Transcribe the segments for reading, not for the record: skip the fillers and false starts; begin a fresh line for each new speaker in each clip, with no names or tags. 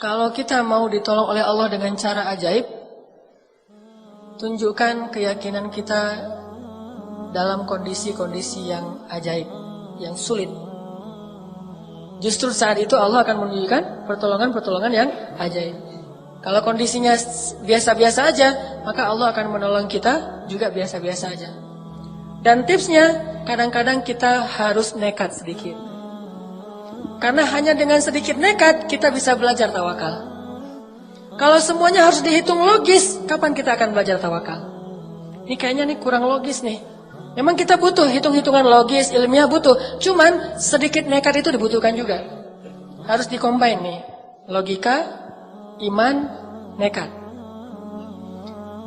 Kalau kita mau ditolong oleh Allah dengan cara ajaib, tunjukkan keyakinan kita dalam kondisi-kondisi yang ajaib, yang sulit. Justru saat itu Allah akan menunjukkan pertolongan-pertolongan yang ajaib. Kalau kondisinya biasa-biasa aja, maka Allah akan menolong kita juga biasa-biasa aja. Dan tipsnya, kadang-kadang kita harus nekat sedikit. Karena hanya dengan sedikit nekat, kita bisa belajar tawakal. Kalau semuanya harus dihitung logis, kapan kita akan belajar tawakal? Ini kayaknya kurang logis nih. Memang kita butuh hitung-hitungan logis, ilmiah butuh. Cuman sedikit nekat itu dibutuhkan juga. Harus dikombin nih. Logika, iman, nekat.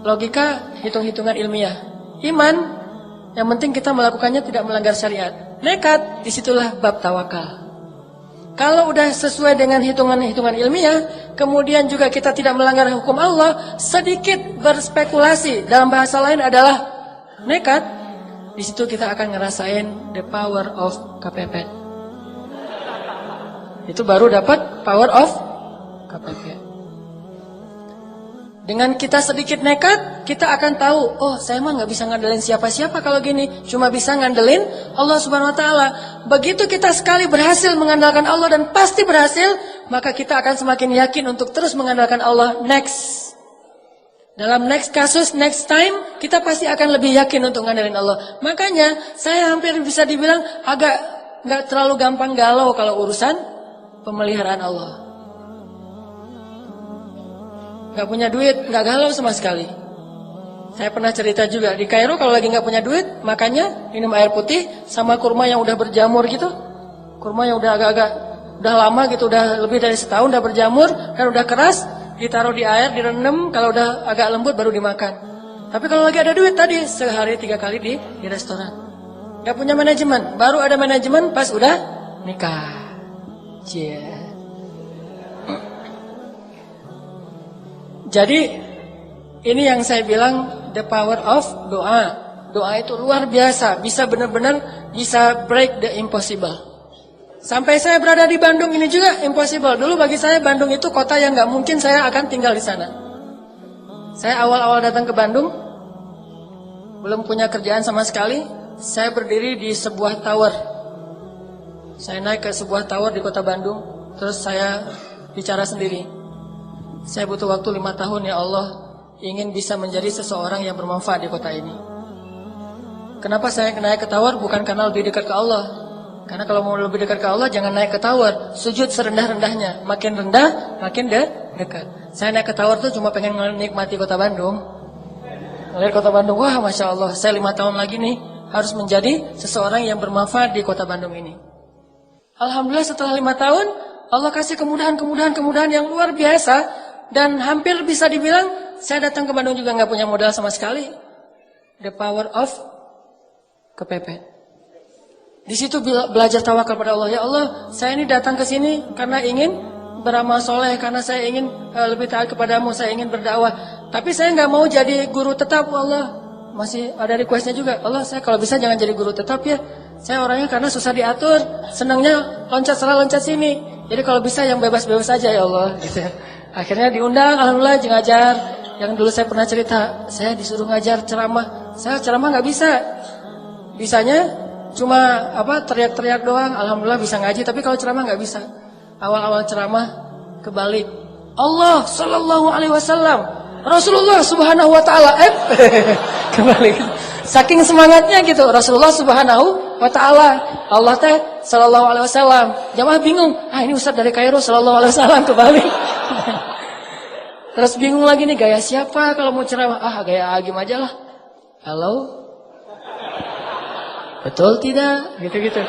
Logika, hitung-hitungan ilmiah. Iman, yang penting kita melakukannya tidak melanggar syariat. Nekat, disitulah bab tawakal. Kalau udah sesuai dengan hitungan-hitungan ilmiah, kemudian juga kita tidak melanggar hukum Allah, sedikit berspekulasi, dalam bahasa lain adalah nekat, di situ kita akan ngerasain the power of KPP. Itu baru dapat power of KPP. Dengan kita sedikit nekat, kita akan tahu, oh saya mah nggak bisa ngandelin siapa-siapa kalau gini, cuma bisa ngandelin Allah Subhanahu Wa Taala. Begitu kita sekali berhasil mengandalkan Allah dan pasti berhasil, maka kita akan semakin yakin untuk terus mengandalkan Allah next. Dalam next kasus, next time, kita pasti akan lebih yakin untuk ngandelin Allah. Makanya saya hampir bisa dibilang agak nggak terlalu gampang galau kalau urusan pemeliharaan Allah. Gak punya duit, gak galau sama sekali. Saya pernah cerita juga, di Kairo kalau lagi gak punya duit, makanya minum air putih sama kurma yang udah berjamur gitu. Kurma yang udah agak-agak, udah lama gitu, udah lebih dari setahun udah berjamur, kan udah keras, ditaruh di air, direndam, kalau udah agak lembut baru dimakan. Tapi kalau lagi ada duit tadi, sehari 3 kali di restoran. Gak punya manajemen, baru ada manajemen pas udah nikah. Cie. Jadi ini yang saya bilang the power of doa. Doa itu luar biasa, bisa benar-benar bisa break the impossible. Sampai saya berada di Bandung ini juga impossible. Dulu bagi saya Bandung itu kota yang nggak mungkin saya akan tinggal di sana. Saya awal-awal datang ke Bandung, belum punya kerjaan sama sekali. Saya berdiri di sebuah tower. Saya naik ke sebuah tower di kota Bandung, terus saya bicara sendiri. Saya butuh waktu 5 tahun ya Allah, ingin bisa menjadi seseorang yang bermanfaat di kota ini. Kenapa saya naik ke tower? Bukan karena lebih dekat ke Allah. Karena kalau mau lebih dekat ke Allah, jangan naik ke tower. Sujud serendah-rendahnya. Makin rendah, makin dekat. Saya naik ke tower tuh cuma pengen menikmati kota Bandung. Melihat kota Bandung, wah Masya Allah, saya 5 tahun lagi nih harus menjadi seseorang yang bermanfaat di kota Bandung ini. Alhamdulillah setelah 5 tahun, Allah kasih kemudahan yang luar biasa. Dan hampir bisa dibilang, saya datang ke Bandung juga nggak punya modal sama sekali. The power of KPP. Di situ belajar tawakal pada Allah. Ya Allah, saya ini datang ke sini karena ingin beramal soleh, karena saya ingin lebih taat kepadamu, saya ingin berdakwah. Tapi saya nggak mau jadi guru tetap, Allah. Masih ada requestnya juga. Allah, saya kalau bisa jangan jadi guru tetap ya. Saya orangnya karena susah diatur, senangnya loncat sana loncat sini. Jadi kalau bisa yang bebas-bebas aja ya Allah. Gitu. Akhirnya diundang, alhamdulillah ngajar. Yang dulu saya pernah cerita, saya disuruh ngajar ceramah. Saya ceramah nggak bisa. Bisanya cuma teriak-teriak doang. Alhamdulillah bisa ngaji, tapi kalau ceramah nggak bisa. Awal-awal ceramah kebalik. Allah Sallallahu Alaihi Wasallam, Rasulullah Subhanahu Wa Taala. Kebalik. Saking semangatnya gitu, Rasulullah Subhanahu Wa Taala, Allah teh Sallallahu Alaihi Wasallam. Jamaah bingung, ini Ustaz dari Kairo Sallallahu Alaihi Wasallam kebalik. Terus bingung lagi nih, gaya siapa kalau mau ceramah? Gaya Agim aja lah. Halo? Betul tidak? Gitu-gitu.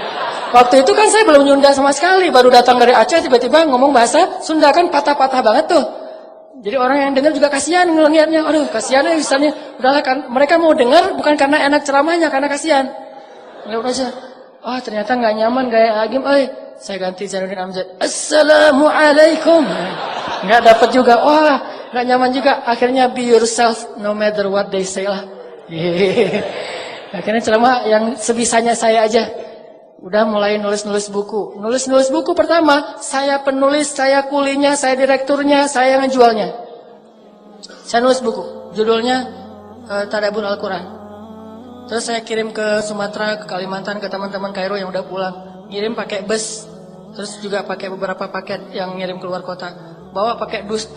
Waktu itu kan saya belum Sunda sama sekali, baru datang dari Aceh, tiba-tiba ngomong bahasa Sunda kan patah-patah banget tuh. Jadi orang yang dengar juga kasihan ngelihatnya. Aduh, kasihan ya misalnya. Udahlah kan, mereka mau dengar bukan karena enak ceramahnya, karena kasihan. Lihat aja. Ternyata nggak nyaman gaya Agim. Saya ganti Zainuddin Amjad. Assalamualaikum. Nggak dapat juga. Nggak nyaman juga. Akhirnya be yourself no matter what they say lah. Akhirnya ceramah yang sebisanya saya aja. Udah mulai nulis-nulis buku. Nulis-nulis buku pertama, saya penulis, saya kulinya, saya direkturnya, saya ngejualnya. Saya nulis buku, judulnya Tadabbur Al-Quran. Terus saya kirim ke Sumatera, ke Kalimantan, ke teman-teman Kairo yang udah pulang. Ngirim pakai bus, terus juga pakai beberapa paket yang ngirim keluar kota. Bawa pakai dus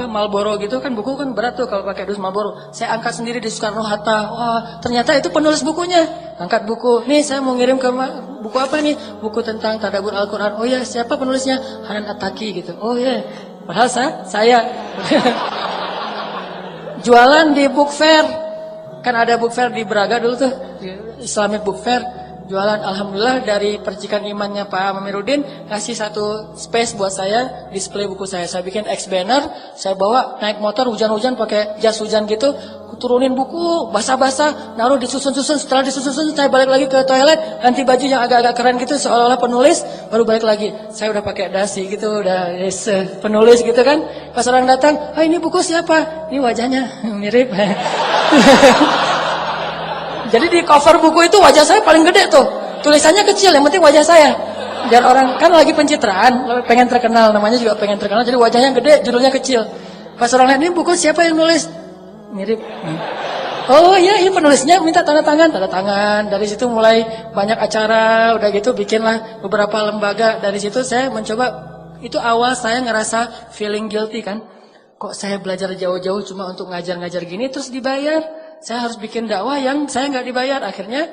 Marlboro gitu kan, buku kan berat tuh kalau pakai dus Marlboro. Saya angkat sendiri di Soekarno-Hatta. Wah, ternyata itu penulis bukunya. Angkat buku. Nih saya mau ngirim ke buku apa nih? Buku tentang Tadabbur Al-Quran. Oh ya, siapa penulisnya? Hanan At-Taki gitu. Oh ya. Padahal saya jualan di book fair. Kan ada book fair di Braga dulu tuh, Islamic book fair. Jualan, alhamdulillah dari percikan imannya Pak Amiruddin ngasih satu space buat saya display buku saya. Saya bikin X banner, saya bawa naik motor hujan-hujan pakai jas hujan gitu, turunin buku basah-basah, naruh disusun-susun. Setelah disusun-susun saya balik lagi ke toilet, ganti baju yang agak-agak keren gitu seolah-olah penulis, baru balik lagi. Saya udah pakai dasi gitu, udah penulis gitu kan. Pas orang datang, "Ah, ini buku siapa?" Ini wajahnya mirip. Jadi di cover buku itu wajah saya paling gede tuh. Tulisannya kecil, yang penting wajah saya. Biar orang, kan lagi pencitraan, pengen terkenal, namanya juga pengen terkenal, jadi wajahnya gede, judulnya kecil. Pas orang lihat, ini buku siapa yang nulis? Mirip. Oh iya, ini penulisnya minta tanda tangan. Dari situ mulai banyak acara, udah gitu bikinlah beberapa lembaga. Dari situ saya mencoba, itu awal saya ngerasa feeling guilty kan. Kok saya belajar jauh-jauh cuma untuk ngajar-ngajar gini terus dibayar? Saya harus bikin dakwah yang saya nggak dibayar. Akhirnya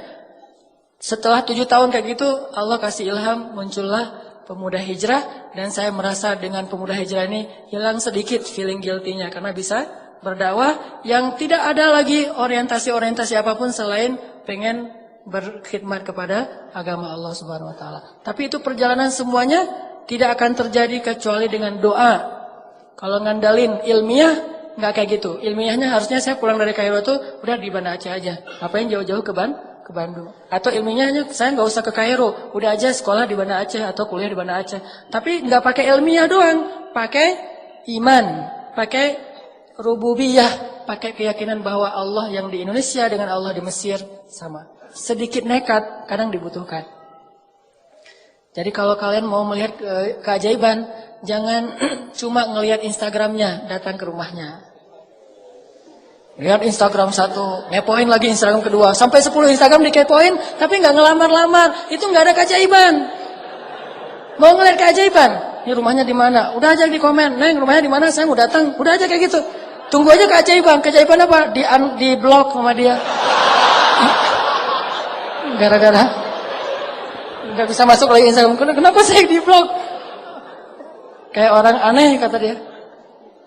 setelah 7 tahun kayak gitu, Allah kasih ilham, muncullah Pemuda Hijrah. Dan saya merasa dengan Pemuda Hijrah ini hilang sedikit feeling guilty-nya. Karena bisa berdakwah yang tidak ada lagi orientasi-orientasi apapun selain pengen berkhidmat kepada agama Allah Subhanahu Wa Taala. Tapi itu perjalanan semuanya tidak akan terjadi kecuali dengan doa. Kalau ngandalin ilmiah, nggak kayak gitu. Ilmiahnya harusnya saya pulang dari Kairo tuh udah di Banda Aceh aja. Ngapain jauh-jauh ke Bandung? Atau ilmiahnya saya nggak usah ke Kairo, udah aja sekolah di Banda Aceh atau kuliah di Banda Aceh. Tapi nggak pakai ilmiah doang, pakai iman, pakai rububiyah, pakai keyakinan bahwa Allah yang di Indonesia dengan Allah di Mesir sama. Sedikit nekat kadang dibutuhkan. Jadi kalau kalian mau melihat keajaiban, jangan cuma ngelihat Instagramnya, datang ke rumahnya. Lihat Instagram 1, ngepoin lagi Instagram kedua, sampai 10 Instagram dikepoin, tapi nggak ngelamar-lamar, itu nggak ada keajaiban. Mau ngelihat keajaiban, ini rumahnya di mana? Udah aja di komen, Neng rumahnya di mana? Saya mau datang, udah aja kayak gitu. Tunggu aja keajaiban, keajaiban apa? Di blok sama dia. Gara-gara nggak bisa masuk lagi Instagram. Kenapa saya di blog? Kayak orang aneh kata dia.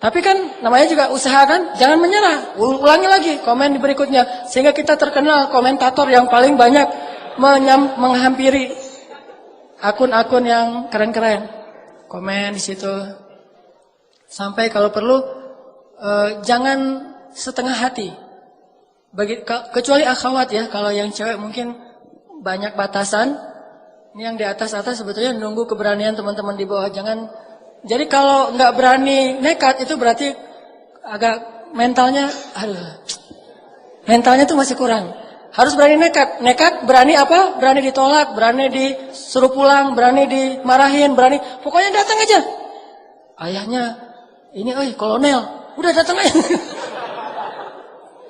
Tapi kan namanya juga usaha kan, jangan menyerah. Ulangi lagi komen di berikutnya sehingga kita terkenal komentator yang paling banyak menghampiri akun-akun yang keren-keren. Komen di situ. Sampai kalau perlu jangan setengah hati. Kecuali akhwat ya, kalau yang cewek mungkin banyak batasan. Ini yang di atas-atas sebetulnya nunggu keberanian teman-teman di bawah. Jangan. Jadi kalau nggak berani nekat itu berarti agak mentalnya tuh masih kurang. Harus berani nekat. Nekat berani apa? Berani ditolak, berani disuruh pulang, berani dimarahin, berani. Pokoknya datang aja. Ayahnya ini, kolonel, udah datang aja.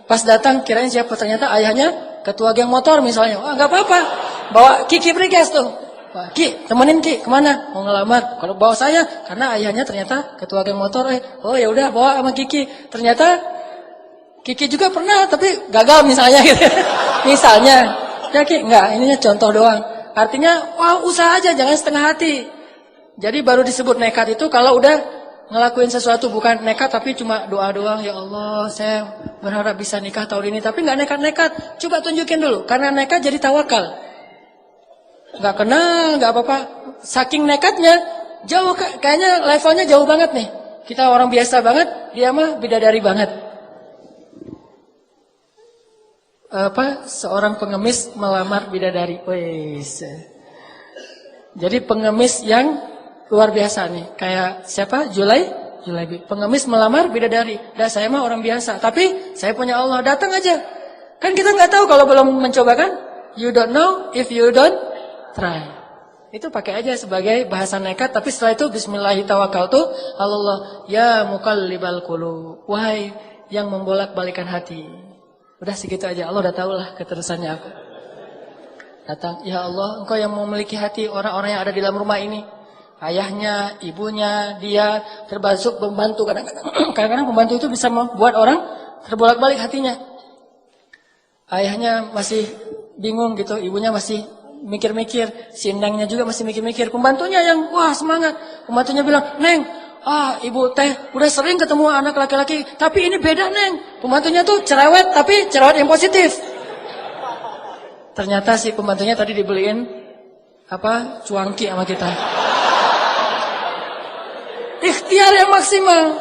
Pas datang kirain siapa, ternyata ayahnya ketua geng motor misalnya. Wah, nggak apa-apa. Bawa Kiki Briges tuh. Wah, Ki, temenin Ki, kemana? Mau ngelamar. Kalau bawa saya, karena ayahnya ternyata ketua geng motor. Oh ya udah, bawa sama Kiki. Ternyata Kiki juga pernah, tapi gagal misalnya gitu. Misalnya, ya Ki, enggak, ininya contoh doang. Artinya, wah usaha aja, jangan setengah hati. Jadi baru disebut nekat itu kalau udah ngelakuin sesuatu, bukan nekat tapi cuma doa doang. Ya Allah, saya berharap bisa nikah tahun ini, tapi nggak nekat-nekat. Coba tunjukin dulu, karena nekat jadi tawakal. Nggak kenal, nggak apa-apa. Saking nekatnya, jauh kayaknya levelnya jauh banget nih. Kita orang biasa banget, dia mah bidadari banget. Seorang pengemis melamar bidadari. Wes. Jadi pengemis yang luar biasa nih. Kayak siapa? Julaibi. Pengemis melamar bidadari. Saya mah orang biasa, tapi saya punya Allah. Datang aja. Kan kita nggak tahu kalau belum mencoba kan? You don't know if you don't try. Itu pakai aja sebagai bahasa nekat, tapi setelah itu bismillahirrahmanirrahim. Allah, ya muqallibal qulub, wahai yang membolak-balikan hati. Udah segitu aja, Allah udah tahu lah keterusannya apa. Datang, ya Allah, Engkau yang memiliki hati orang-orang yang ada di dalam rumah ini. Ayahnya, ibunya, dia termasuk pembantu. Kadang-kadang pembantu itu bisa membuat orang terbolak-balik hatinya. Ayahnya masih bingung gitu, ibunya masih mikir-mikir, si Nengnya juga masih mikir-mikir. Pembantunya yang wah semangat. Pembantunya bilang, Neng, ibu teh udah sering ketemu anak laki-laki, tapi ini beda Neng. Pembantunya tuh cerewet, tapi cerewet yang positif. Ternyata si pembantunya tadi dibeliin cuangki sama kita. Ikhtiar yang maksimal.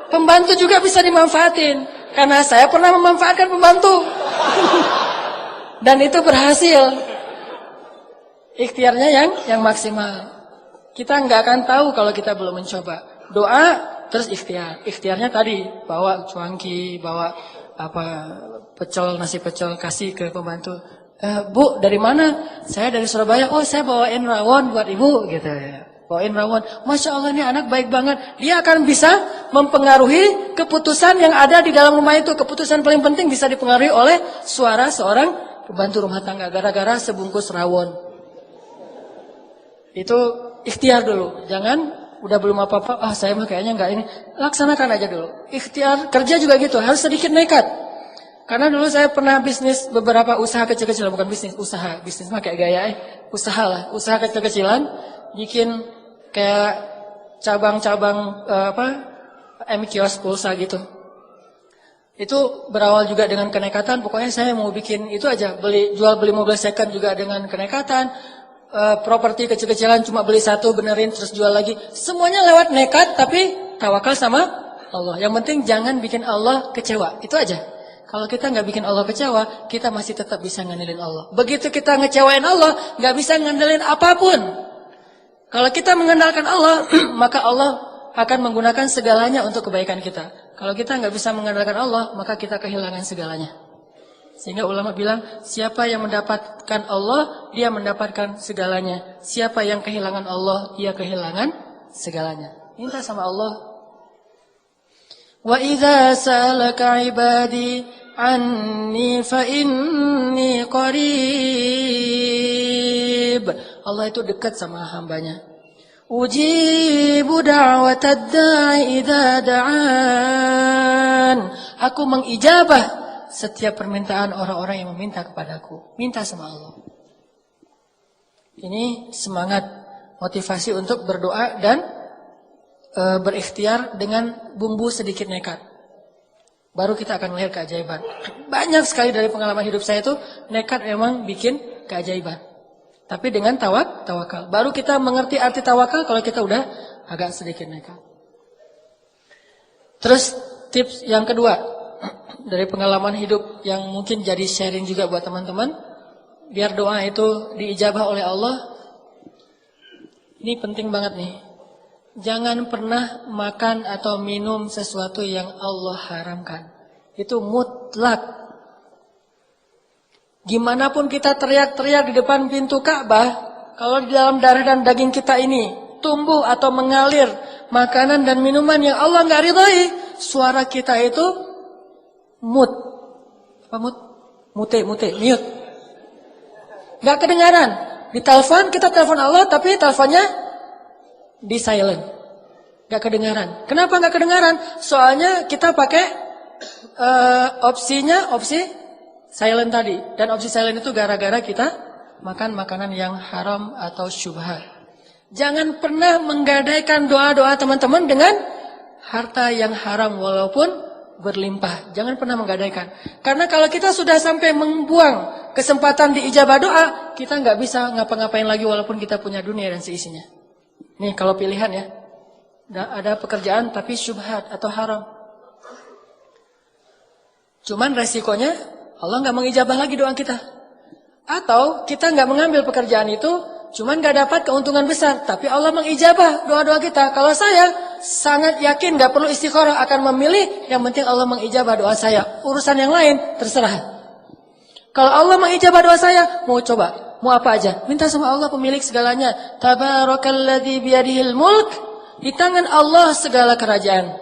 Pembantu juga bisa dimanfaatin. Karena saya pernah memanfaatkan pembantu. Dan itu berhasil. Ikhtiarnya yang maksimal. Kita nggak akan tahu kalau kita belum mencoba. Doa terus ikhtiar. Ikhtiarnya tadi bawa cuangki, bawa nasi pecel kasih ke pembantu. Bu, dari mana? Saya dari Surabaya. Oh, saya bawain rawon buat ibu gitu ya. Bawain rawon. Masya Allah, ini anak baik banget. Dia akan bisa mempengaruhi keputusan yang ada di dalam rumah itu. Keputusan paling penting bisa dipengaruhi oleh suara seorang pembantu rumah tangga. Gara-gara sebungkus rawon. Itu ikhtiar dulu. Jangan udah belum apa-apa. Saya mah kayaknya enggak ini. Laksanakan aja dulu. Ikhtiar kerja juga gitu. Harus sedikit nekat. Karena dulu saya pernah bisnis beberapa usaha kecil-kecilan. Bukan bisnis, usaha. Bisnis mah kayak gaya usaha lah. Usaha kecil-kecilan. Bikin kayak cabang-cabang kios pulsa gitu. Itu berawal juga dengan kenekatan. Pokoknya saya mau bikin itu aja, jual beli mobil second juga dengan kenekatan. Properti kecil-kecilan cuma beli satu, benerin terus jual lagi. Semuanya lewat nekat, tapi tawakal sama Allah. Yang penting jangan bikin Allah kecewa. Itu aja. Kalau kita nggak bikin Allah kecewa, kita masih tetap bisa ngandelin Allah. Begitu kita ngecewain Allah, nggak bisa ngandelin apapun. Kalau kita mengandalkan Allah, maka Allah akan menggunakan segalanya untuk kebaikan kita. Kalau kita nggak bisa mengandalkan Allah, maka kita kehilangan segalanya. Sehingga ulama bilang, siapa yang mendapatkan Allah, dia mendapatkan segalanya. Siapa yang kehilangan Allah, dia kehilangan segalanya. Minta sama Allah. Wa idza sa'alaka 'ibadi 'anni fa inni qarib. Allah itu dekat sama hambanya. Ujibu da'watad da'i idza da'an. Aku mengijabah setiap permintaan orang-orang yang meminta kepadaku. Minta sama Allah. Ini semangat, motivasi untuk berdoa dan berikhtiar dengan bumbu sedikit nekat. Baru kita akan melihat keajaiban. Banyak sekali dari pengalaman hidup saya itu nekat memang bikin keajaiban. Tapi dengan tawakal. Baru kita mengerti arti tawakal kalau kita udah agak sedikit nekat. Terus tips yang kedua dari pengalaman hidup yang mungkin jadi sharing juga buat teman-teman, biar doa itu diijabah oleh Allah. Ini penting banget nih. Jangan pernah makan atau minum sesuatu yang Allah haramkan. Itu mutlak. Gimana pun kita teriak-teriak di depan pintu Ka'bah, kalau di dalam darah dan daging kita ini tumbuh atau mengalir makanan dan minuman yang Allah nggak ridhai, suara kita itu mute, mute, nggak kedengaran. Di telepon kita telepon Allah, tapi teleponnya di silent, nggak kedengaran. Kenapa nggak kedengaran? Soalnya kita pakai opsi silent tadi. Dan opsi silent itu gara-gara kita makan makanan yang haram atau syubhat. Jangan pernah menggadaikan doa-doa teman-teman dengan harta yang haram walaupun berlimpah. Jangan pernah menggadaikan. Karena kalau kita sudah sampai membuang kesempatan diijabah doa, kita nggak bisa ngapa-ngapain lagi walaupun kita punya dunia dan seisinya. Nih kalau pilihan ya. Ada pekerjaan tapi syubhat atau haram. Cuman resikonya Allah nggak mengijabah lagi doa kita. Atau kita nggak mengambil pekerjaan itu, cuman nggak dapat keuntungan besar, tapi Allah mengijabah doa-doa kita. Kalau saya sangat yakin nggak perlu istikharah, akan memilih yang penting Allah mengijabah doa saya. Urusan yang lain terserah. Kalau Allah mengijabah doa saya, mau coba Mau apa aja? Minta sama Allah pemilik segalanya. Tabarakalladzi biyadihil mulk. Di tangan Allah segala kerajaan.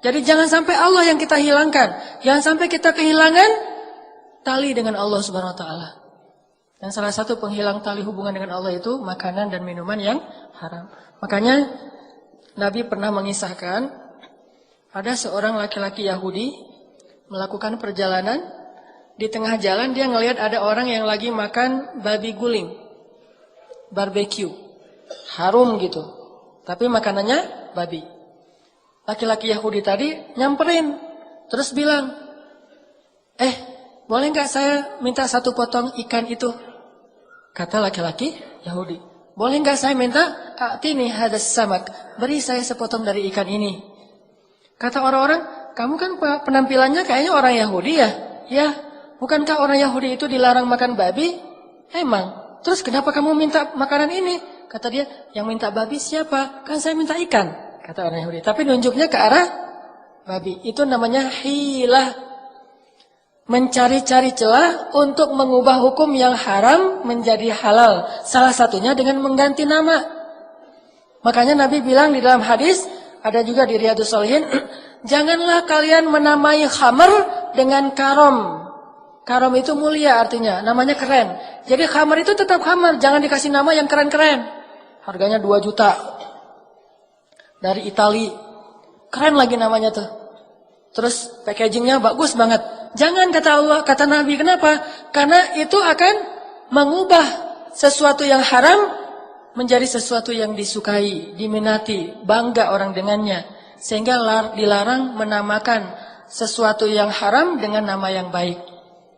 Jadi jangan sampai Allah yang kita hilangkan. Jangan sampai kita kehilangan tali dengan Allah Subhanahu wa taala. Dan salah satu penghilang tali hubungan dengan Allah itu makanan dan minuman yang haram. Makanya Nabi pernah mengisahkan ada seorang laki-laki Yahudi melakukan perjalanan, di tengah jalan dia ngelihat ada orang yang lagi makan babi guling, barbecue, harum gitu, tapi makanannya babi. Laki-laki Yahudi tadi nyamperin, terus bilang, boleh nggak saya minta satu potong ikan itu? Kata laki-laki Yahudi, boleh nggak saya minta? A'tini hadas samak, beri saya sepotong dari ikan ini. Kata orang-orang, kamu kan penampilannya kayaknya orang Yahudi ya? Ya, bukankah orang Yahudi itu dilarang makan babi? Emang. Terus kenapa kamu minta makanan ini? Kata dia, yang minta babi siapa? Kan saya minta ikan, kata orang Yahudi. Tapi nunjuknya ke arah babi. Itu namanya hilah. Mencari-cari celah untuk mengubah hukum yang haram menjadi halal. Salah satunya dengan mengganti nama. Makanya Nabi bilang di dalam hadis, ada juga di Riyadhus Shalihin, janganlah kalian menamai khamr dengan karom. Karom itu mulia artinya, namanya keren. Jadi khamr itu tetap khamr, jangan dikasih nama yang keren-keren. Harganya 2 juta. Dari Itali. Keren lagi namanya tuh. Terus packagingnya bagus banget. Jangan, kata Allah, kata Nabi. Kenapa? Karena itu akan mengubah sesuatu yang haram menjadi sesuatu yang disukai, diminati, bangga orang dengannya. Sehingga dilarang menamakan sesuatu yang haram dengan nama yang baik.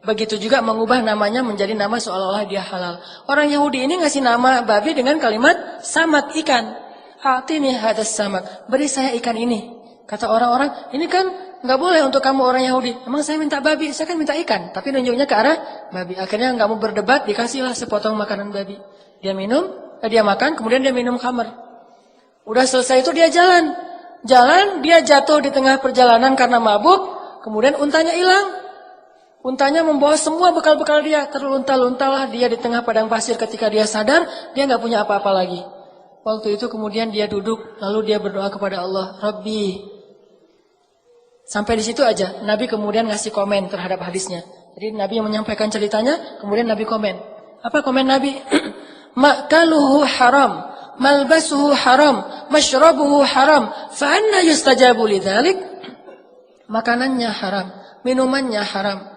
Begitu juga mengubah namanya menjadi nama seolah-olah dia halal. Orang Yahudi ini ngasih nama babi dengan kalimat samak, ikan. A'tini hadas samak, beri saya ikan ini. Kata orang-orang, ini kan nggak boleh untuk kamu orang Yahudi. Emang saya minta babi, saya kan minta ikan. Tapi nunjuknya ke arah babi. Akhirnya nggak mau berdebat, dikasihlah sepotong makanan babi. Dia minum, dia makan, kemudian dia minum khamr. Udah selesai itu dia jalan. Jalan, dia jatuh di tengah perjalanan karena mabuk. Kemudian untanya hilang. Untanya membawa semua bekal-bekal dia. Terlunta-luntalah dia di tengah padang pasir. Ketika dia sadar, dia nggak punya apa-apa lagi. Waktu itu kemudian dia duduk, lalu dia berdoa kepada Allah, Rabbi. Sampai di situ aja, Nabi kemudian ngasih komen terhadap hadisnya. Jadi Nabi yang menyampaikan ceritanya, kemudian Nabi komen. Apa komen Nabi? Ma'kaluhu haram, malbasuhu haram, mashrabuhu haram, fa anna yustajabu lidzalik? Makanannya haram, minumannya haram.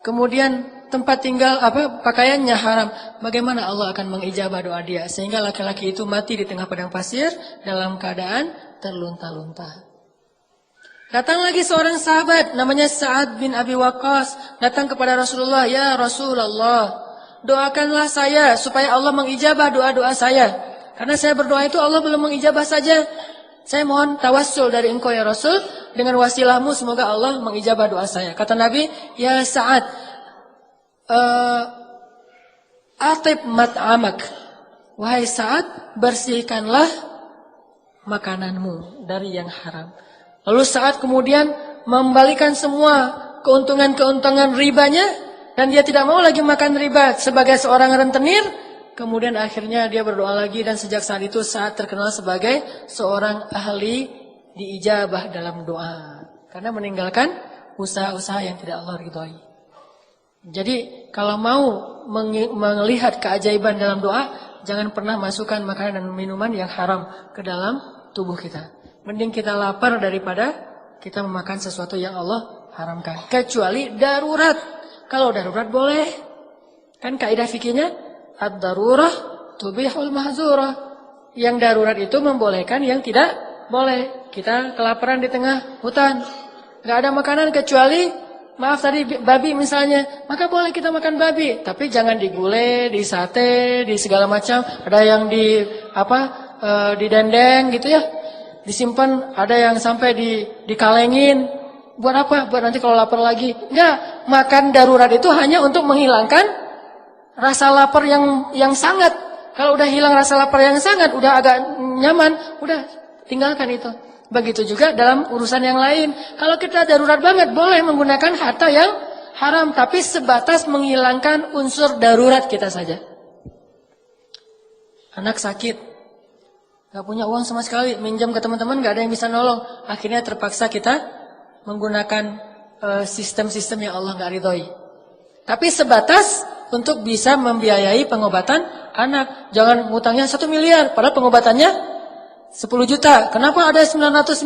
Kemudian tempat tinggal pakaiannya haram. Bagaimana Allah akan mengijabah doa dia? Sehingga laki-laki itu mati di tengah padang pasir dalam keadaan terlunta-lunta. Datang lagi seorang sahabat namanya Sa'ad bin Abi Waqqas, datang kepada Rasulullah, "Ya Rasulullah, doakanlah saya supaya Allah mengijabah doa-doa saya. Karena saya berdoa itu Allah belum mengijabah saja. Saya mohon tawassul dari engkau ya Rasul, dengan wasilahmu semoga Allah mengijabah doa saya." Kata Nabi, "Ya Sa'ad, atib mat'amak." Wahai Sa'ad, bersihkanlah makananmu dari yang haram. Lalu Sa'ad kemudian membalikan semua keuntungan-keuntungan ribanya, dan dia tidak mau lagi makan riba sebagai seorang rentenir. Kemudian akhirnya dia berdoa lagi, dan sejak saat itu Sa'ad terkenal sebagai seorang ahli diijabah dalam doa. Karena meninggalkan usaha-usaha yang tidak Allah ridhoi. Jadi kalau mau melihat keajaiban dalam doa, jangan pernah masukkan makanan dan minuman yang haram ke dalam tubuh kita. Mending kita lapar daripada kita memakan sesuatu yang Allah haramkan. Kecuali darurat. Kalau darurat boleh. Kan kaidah fikihnya, ad-darurah tubihul mahzurah. Yang darurat itu membolehkan yang tidak boleh. Kita kelaparan di tengah hutan. Gak ada makanan kecuali, maaf tadi babi misalnya. Maka boleh kita makan babi. Tapi jangan digulai, di sate, di segala macam. Ada yang di dendeng gitu ya. Disimpan, ada yang sampai dikalengin. Buat apa? Buat nanti kalau lapar lagi. Enggak, makan darurat itu hanya untuk menghilangkan rasa lapar yang sangat. Kalau udah hilang rasa lapar yang sangat, udah agak nyaman, udah tinggalkan itu. Begitu juga dalam urusan yang lain. Kalau kita darurat banget, boleh menggunakan harta yang haram, tapi sebatas menghilangkan unsur darurat kita saja. Anak sakit, gak punya uang sama sekali, minjam ke teman-teman gak ada yang bisa nolong. Akhirnya terpaksa kita menggunakan sistem-sistem yang Allah gak ridhoi. Tapi sebatas untuk bisa membiayai pengobatan anak. Jangan ngutangnya 1 miliar, padahal pengobatannya 10 juta. Kenapa ada 990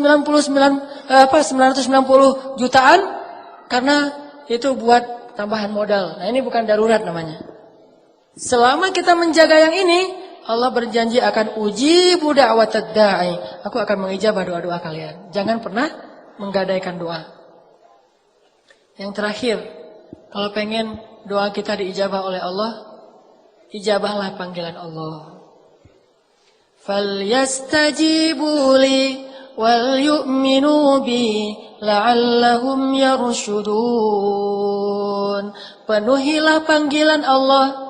jutaan? Karena itu buat tambahan modal. Nah ini bukan darurat namanya. Selama kita menjaga yang ini, Allah berjanji akan uji da'watad da'i. Aku akan mengijabah doa-doa kalian. Jangan pernah menggadaikan doa. Yang terakhir, kalau pengen doa kita diijabah oleh Allah, ijabahlah panggilan Allah. Falyastajibu li wal yu'minu bi la'allahum yarshudun. Penuhilah panggilan Allah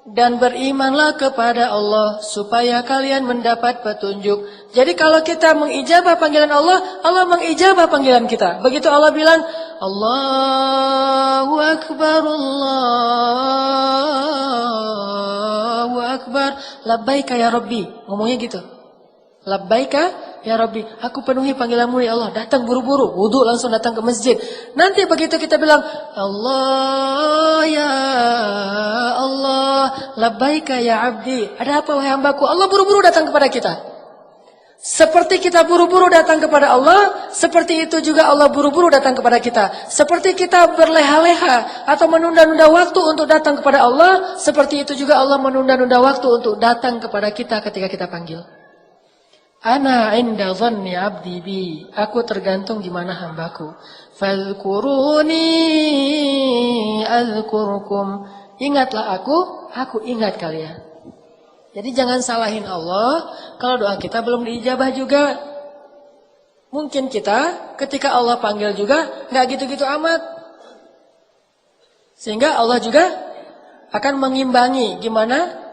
dan berimanlah kepada Allah supaya kalian mendapat petunjuk. Jadi kalau kita mengijabah panggilan Allah, Allah mengijabah panggilan kita. Begitu Allah bilang, Allahu Akbar, Allahu Akbar, labbaika ya Rabbi. Ngomongnya gitu. Labbaika ya Rabbi, aku penuhi panggilanmu ya Allah. Datang buru-buru, wudu langsung datang ke masjid. Nanti begitu kita bilang, Allah ya Allah, labbaika ya abdi. Ada apa wahai hambaku? Allah buru-buru datang kepada kita. Seperti kita buru-buru datang kepada Allah, seperti itu juga Allah buru-buru datang kepada kita. Seperti kita berleha-leha atau menunda-nunda waktu untuk datang kepada Allah, seperti itu juga Allah menunda-nunda waktu untuk datang kepada kita ketika kita panggil. Ana inda dhanni abdi bi. Aku tergantung di mana hambaku. Falkuruni azkurkum. Ingatlah aku ingat kalian. Jadi jangan salahin Allah kalau doa kita belum diijabah juga. Mungkin kita ketika Allah panggil juga nggak gitu-gitu amat. Sehingga Allah juga akan mengimbangi gimana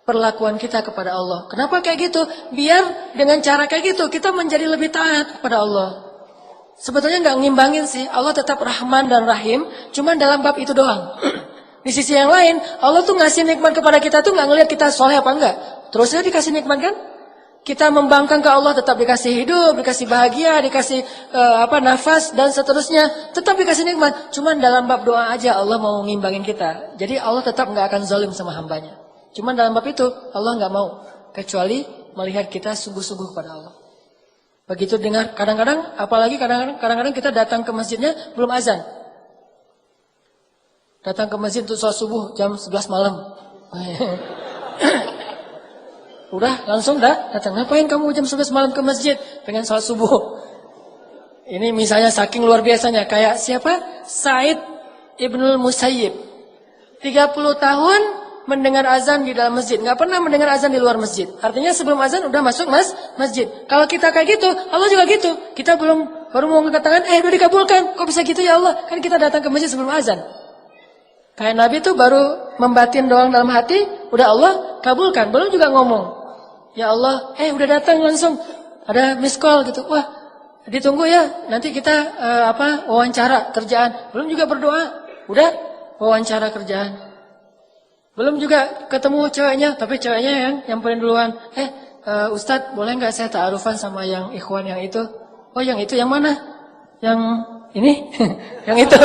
perlakuan kita kepada Allah. Kenapa kayak gitu? Biar dengan cara kayak gitu kita menjadi lebih taat kepada Allah. Sebetulnya nggak ngimbangin sih. Allah tetap Rahman dan Rahim, cuman dalam bab itu doang. Di sisi yang lain, Allah tuh ngasih nikmat kepada kita tuh nggak ngelihat kita soleh apa enggak. Terus aja dikasih nikmat kan? Kita membangkang ke Allah tetap dikasih hidup, dikasih bahagia, dikasih nafas dan seterusnya, tetap dikasih nikmat. Cuman dalam bab doa aja Allah mau ngimbangin kita. Jadi Allah tetap nggak akan zalim sama hambanya. Cuman dalam bab itu Allah nggak mau kecuali melihat kita sungguh-sungguh kepada Allah. Begitu dengar kadang-kadang, apalagi kadang-kadang kita datang ke masjidnya belum azan. Datang ke masjid untuk sholat subuh jam 11 malam. Udah langsung datang. Ngapain kamu jam 11 malam ke masjid? Pengen sholat subuh. Ini misalnya saking luar biasanya. Kayak siapa? Sa'id Ibnul Musayyib. 30 tahun mendengar azan di dalam masjid. Nggak pernah mendengar azan di luar masjid. Artinya sebelum azan udah masuk masjid. Kalau kita kayak gitu, Allah juga gitu. Kita baru mau angkat tangan, udah dikabulkan. Kok bisa gitu ya Allah? Kan kita datang ke masjid sebelum azan. Kayak Nabi tuh baru membatin doang dalam hati, udah Allah kabulkan. Belum juga ngomong. Ya Allah, udah datang langsung. Ada miss call gitu. Wah, ditunggu ya. Nanti kita wawancara kerjaan. Belum juga berdoa. Udah wawancara kerjaan. Belum juga ketemu ceweknya, tapi ceweknya yang nyamperin duluan. Ustadz, boleh nggak saya ta'arufan sama yang ikhwan yang itu? Oh, yang itu yang mana? Yang ini? Yang itu.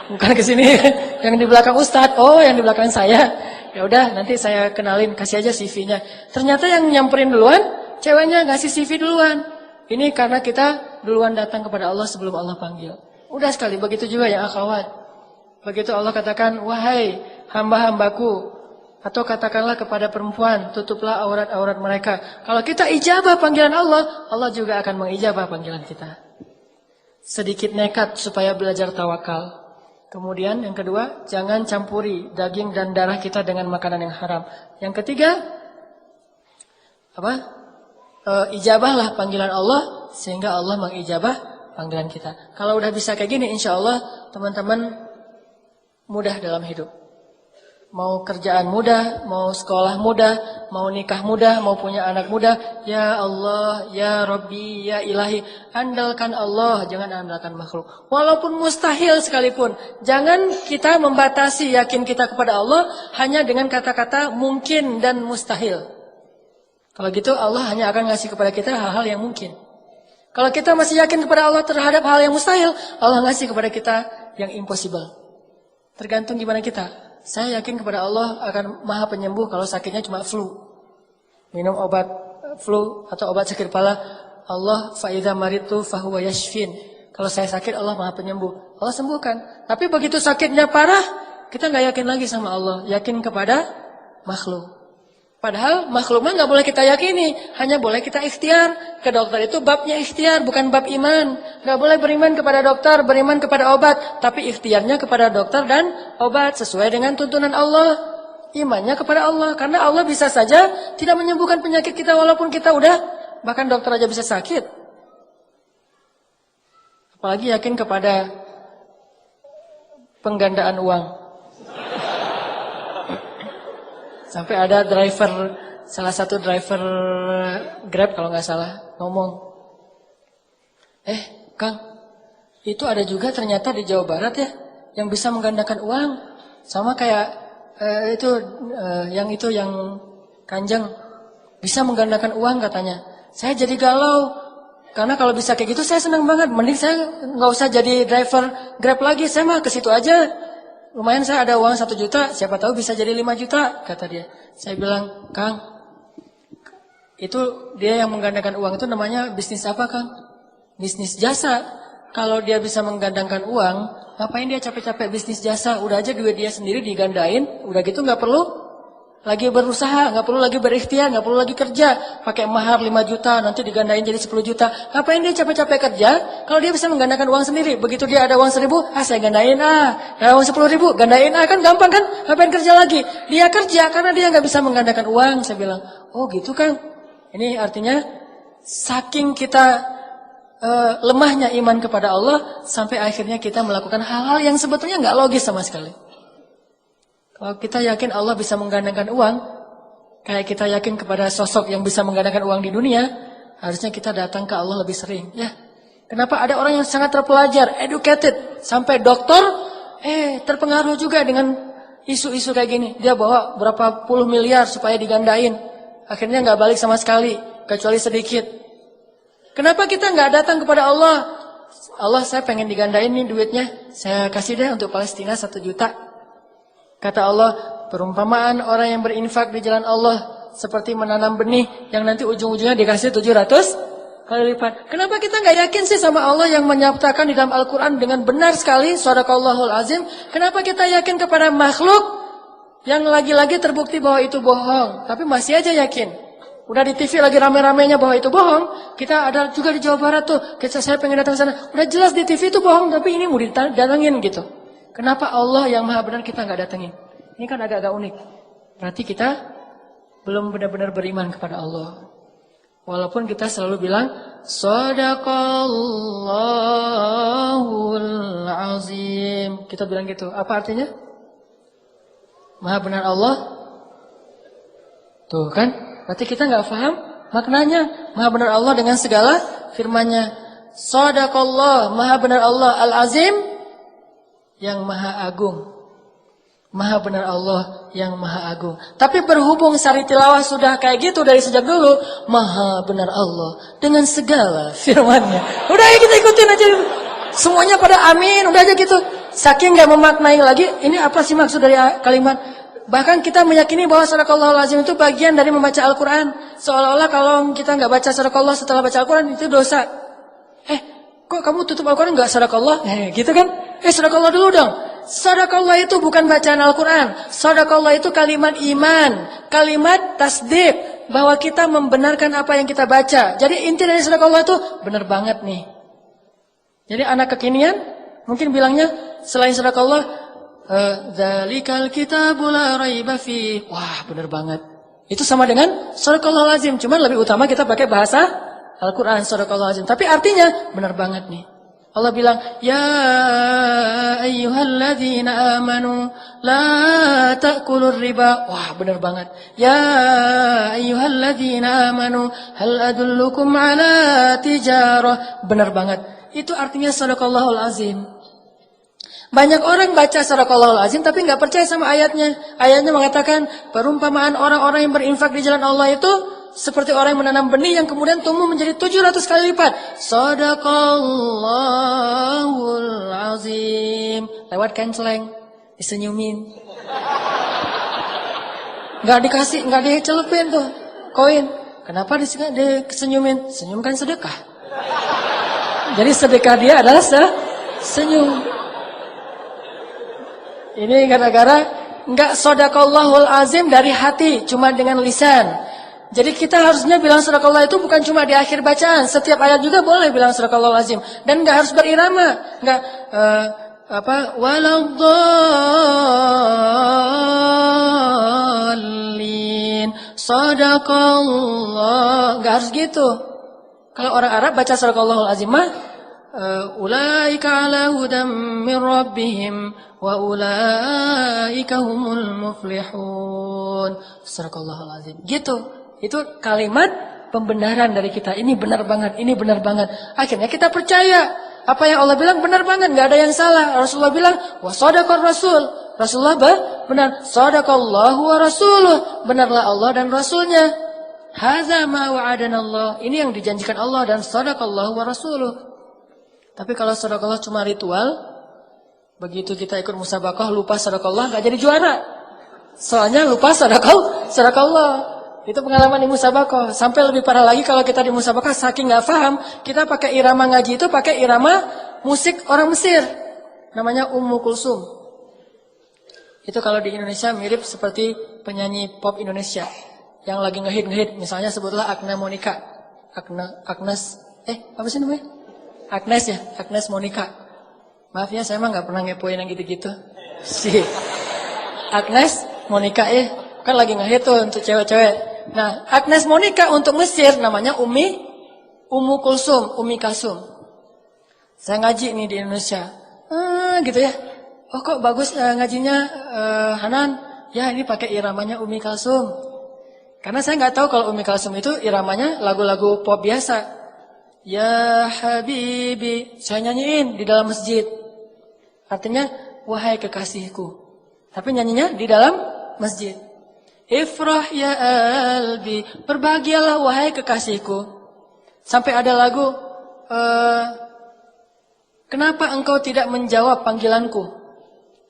Bukan ke sini, yang di belakang Ustadz. Oh, yang di belakang saya. Ya udah, nanti saya kenalin, kasih aja CV-nya. Ternyata yang nyamperin duluan, ceweknya ngasih CV duluan. Ini karena kita duluan datang kepada Allah sebelum Allah panggil. Udah sekali, begitu juga ya akhwat. Begitu Allah katakan, wahai hamba-hambaku, atau katakanlah kepada perempuan, tutuplah aurat-aurat mereka. Kalau kita ijabah panggilan Allah, Allah juga akan mengijabah panggilan kita. Sedikit nekat supaya belajar tawakal. Kemudian yang kedua, jangan campuri daging dan darah kita dengan makanan yang haram. Yang ketiga, ijabahlah panggilan Allah sehingga Allah mengijabah panggilan kita. Kalau udah bisa kayak gini, insya Allah teman-teman mudah dalam hidup. Mau kerjaan mudah, mau sekolah mudah, mau nikah mudah, mau punya anak mudah. Ya Allah, ya Rabbi, ya Ilahi. Andalkan Allah, jangan andalkan makhluk. Walaupun mustahil sekalipun. Jangan kita membatasi yakin kita kepada Allah hanya dengan kata-kata mungkin dan mustahil. Kalau gitu Allah hanya akan ngasih kepada kita hal-hal yang mungkin. Kalau kita masih yakin kepada Allah terhadap hal yang mustahil, Allah ngasih kepada kita yang impossible. Tergantung gimana kita. Saya yakin kepada Allah akan maha penyembuh kalau sakitnya cuma flu. Minum obat flu atau obat sakit kepala. Allah fa'idha maritu fahuwa yashfin. Kalau saya sakit Allah maha penyembuh. Allah sembuhkan. Tapi begitu sakitnya parah, kita nggak yakin lagi sama Allah. Yakin kepada makhluk. Padahal makhluk mah nggak boleh kita yakini. Hanya boleh kita ikhtiar. Ke dokter itu babnya ikhtiar, bukan bab iman. Nggak boleh beriman kepada dokter, beriman kepada obat. Tapi ikhtiarnya kepada dokter dan obat. Sesuai dengan tuntunan Allah. Imannya kepada Allah. Karena Allah bisa saja tidak menyembuhkan penyakit kita walaupun kita udah. Bahkan dokter aja bisa sakit. Apalagi yakin kepada penggandaan uang. Sampai ada driver, salah satu driver Grab kalau nggak salah, ngomong. Kang, itu ada juga ternyata di Jawa Barat ya, yang bisa menggandakan uang. Sama kayak yang Kanjeng, bisa menggandakan uang katanya. Saya jadi galau, karena kalau bisa kayak gitu saya senang banget. Mending saya nggak usah jadi driver Grab lagi, saya mah ke situ aja. Lumayan saya ada uang 1 juta, siapa tahu bisa jadi 5 juta, kata dia. Saya bilang, Kang, itu dia yang menggandakan uang itu namanya bisnis apa, Kang? Bisnis jasa. Kalau dia bisa menggandangkan uang, ngapain dia capek-capek bisnis jasa? Udah aja duit dia sendiri digandain, udah gitu nggak perlu lagi berusaha, nggak perlu lagi berikhtiar, nggak perlu lagi kerja, pakai mahar 5 juta, nanti digandain jadi 10 juta. Ngapain dia capek-capek kerja? Kalau dia bisa menggandakan uang sendiri, begitu dia ada uang 1.000, saya gandain ada uang 10.000, gandain kan gampang kan? Ngapain kerja lagi? Dia kerja karena dia nggak bisa menggandakan uang. Saya bilang, oh gitu Kang. Ini artinya saking kita lemahnya iman kepada Allah sampai akhirnya kita melakukan hal-hal yang sebetulnya nggak logis sama sekali. Kalau kita yakin Allah bisa menggandengkan uang, kayak kita yakin kepada sosok yang bisa menggandengkan uang di dunia, harusnya kita datang ke Allah lebih sering. Ya, kenapa ada orang yang sangat terpelajar, educated, sampai doktor, terpengaruh juga dengan isu-isu kayak gini. Dia bawa berapa puluh miliar supaya digandain, akhirnya nggak balik sama sekali, kecuali sedikit. Kenapa kita nggak datang kepada Allah? Allah, saya pengen digandain nih duitnya, saya kasih deh untuk Palestina 1 juta. Kata Allah, perumpamaan orang yang berinfak di jalan Allah seperti menanam benih yang nanti ujung-ujungnya dikasih 700 kali lipat. Kenapa kita nggak yakin sih sama Allah yang menyatakan di dalam Al-Quran dengan benar sekali, Shadaqallahul Azim? Kenapa kita yakin kepada makhluk yang lagi-lagi terbukti bahwa itu bohong, tapi masih aja yakin? Udah di TV lagi rame-ramenya bahwa itu bohong. Kita ada juga di Jawa Barat tuh, saya pengen datang ke sana. Udah jelas di TV itu bohong, tapi ini mau didatangin gitu. Kenapa Allah yang maha benar kita nggak datengin? Ini kan agak-agak unik. Berarti kita belum benar-benar beriman kepada Allah. Walaupun kita selalu bilang, Shadaqallahul Azim. Kita bilang gitu. Apa artinya? Maha benar Allah. Tuh kan? Berarti kita nggak paham maknanya. Maha benar Allah dengan segala firman-Nya. Shadaqallah, maha benar Allah. Al-Azim, yang maha agung. Maha benar Allah yang maha agung. Tapi berhubung Sari Tilawah sudah kayak gitu dari sejak dulu, maha benar Allah dengan segala firman-Nya. Udah ya kita ikutin aja. Semuanya pada amin, udah aja gitu. Saking gak memaknai lagi, ini apa sih maksud dari kalimat? Bahkan kita meyakini bahwa Shadaqallahul Azim itu bagian dari membaca Al-Quran. Seolah-olah kalau kita gak baca Shadaqallah setelah baca Al-Quran itu dosa. Kok kamu tutup Al-Quran gak Shadaqallah? Gitu kan? Shadaqallah dulu dong. Shadaqallah itu bukan bacaan Al-Quran. Shadaqallah itu kalimat iman, kalimat tasdik, bahwa kita membenarkan apa yang kita baca. Jadi inti dari Shadaqallah itu benar banget nih. Jadi anak kekinian mungkin bilangnya selain Shadaqallah, dzalikal kitabul la raiba fi. Wah, benar banget. Itu sama dengan Shadaqallahul Azim, cuman lebih utama kita pakai bahasa Al-Quran, Shadaqallahul Azim. Tapi artinya benar banget nih. Allah bilang, ya ayyuhalladzina amanu la ta'kulur riba. Wah, benar banget. Ya ayyuhalladzina amanu hal adullukum ala tijarah. Benar banget. Itu artinya sadaqallahul azim. Banyak orang baca sadaqallahul azim tapi nggak percaya sama ayatnya. Ayatnya mengatakan perumpamaan orang-orang yang berinfak di jalan Allah itu seperti orang yang menanam benih yang kemudian tumbuh menjadi 700 kali lipat. Sadaqallahul azim. Lewat kenceleng, disenyumin. Nggak dikasih, nggak dicelupin tuh koin. Kenapa disenyumin? Senyum kan sedekah. Jadi sedekah dia adalah senyum. Ini gara-gara enggak sadaqallahul azim dari hati, cuma dengan lisan. Jadi kita harusnya bilang sadaqallah itu bukan cuma di akhir bacaan, setiap ayat juga boleh bilang sadaqallahul azim dan enggak harus berirama, enggak waladdallin sadaqallah, enggak harus gitu. Kalau orang Arab baca sadaqallahul azim mah ulaika ala hudam min rabbihim wa ulaika humul muflihun. Sadaqallahul azim. Gitu. Itu kalimat pembenaran dari kita. Ini benar banget, ini benar banget. Akhirnya kita percaya apa yang Allah bilang benar banget, enggak ada yang salah. Rasulullah bilang, "Wa sadaqar rasul." Rasulullah benar, sadaqallahu wa rasuluh. Benarlah Allah dan Rasulnya. Hadza ma wa'adana Allah. Ini yang dijanjikan Allah dan sadaqallahu wa rasuluh. Tapi kalau sadaqallah cuma ritual, begitu kita ikut musabaqah lupa sadaqallah enggak jadi juara. Soalnya lupa sadaqallah. Itu pengalaman di musabaqah. Sampai lebih parah lagi kalau kita di musabaqah saking enggak paham, kita pakai irama ngaji itu pakai irama musik orang Mesir. Namanya Ummu Kulsum. Itu kalau di Indonesia mirip seperti penyanyi pop Indonesia yang lagi ngehit, misalnya sebutlah Agnes Monica. Agnes apa sih namanya? Agnes ya, Agnes Monica. Maaf ya, saya mah nggak pernah ngepoin yang gitu-gitu. Si Agnes Monica kan lagi ngehit tuh untuk cewek-cewek. Nah, Agnes Monica untuk Mesir namanya Ummu Kulsum, Umi Kalsum. Saya ngaji nih di Indonesia. Gitu ya. Oh kok bagus ngajinya Hanan? Ya ini pakai iramanya Umi Kalsum. Karena saya nggak tahu kalau Umi Kalsum itu iramanya lagu-lagu pop biasa. Ya Habibi, saya nyanyiin di dalam masjid. Artinya, wahai kekasihku. Tapi nyanyinya di dalam masjid. Ifrah ya albi, berbahagialah wahai kekasihku. Sampai ada lagu, kenapa engkau tidak menjawab panggilanku?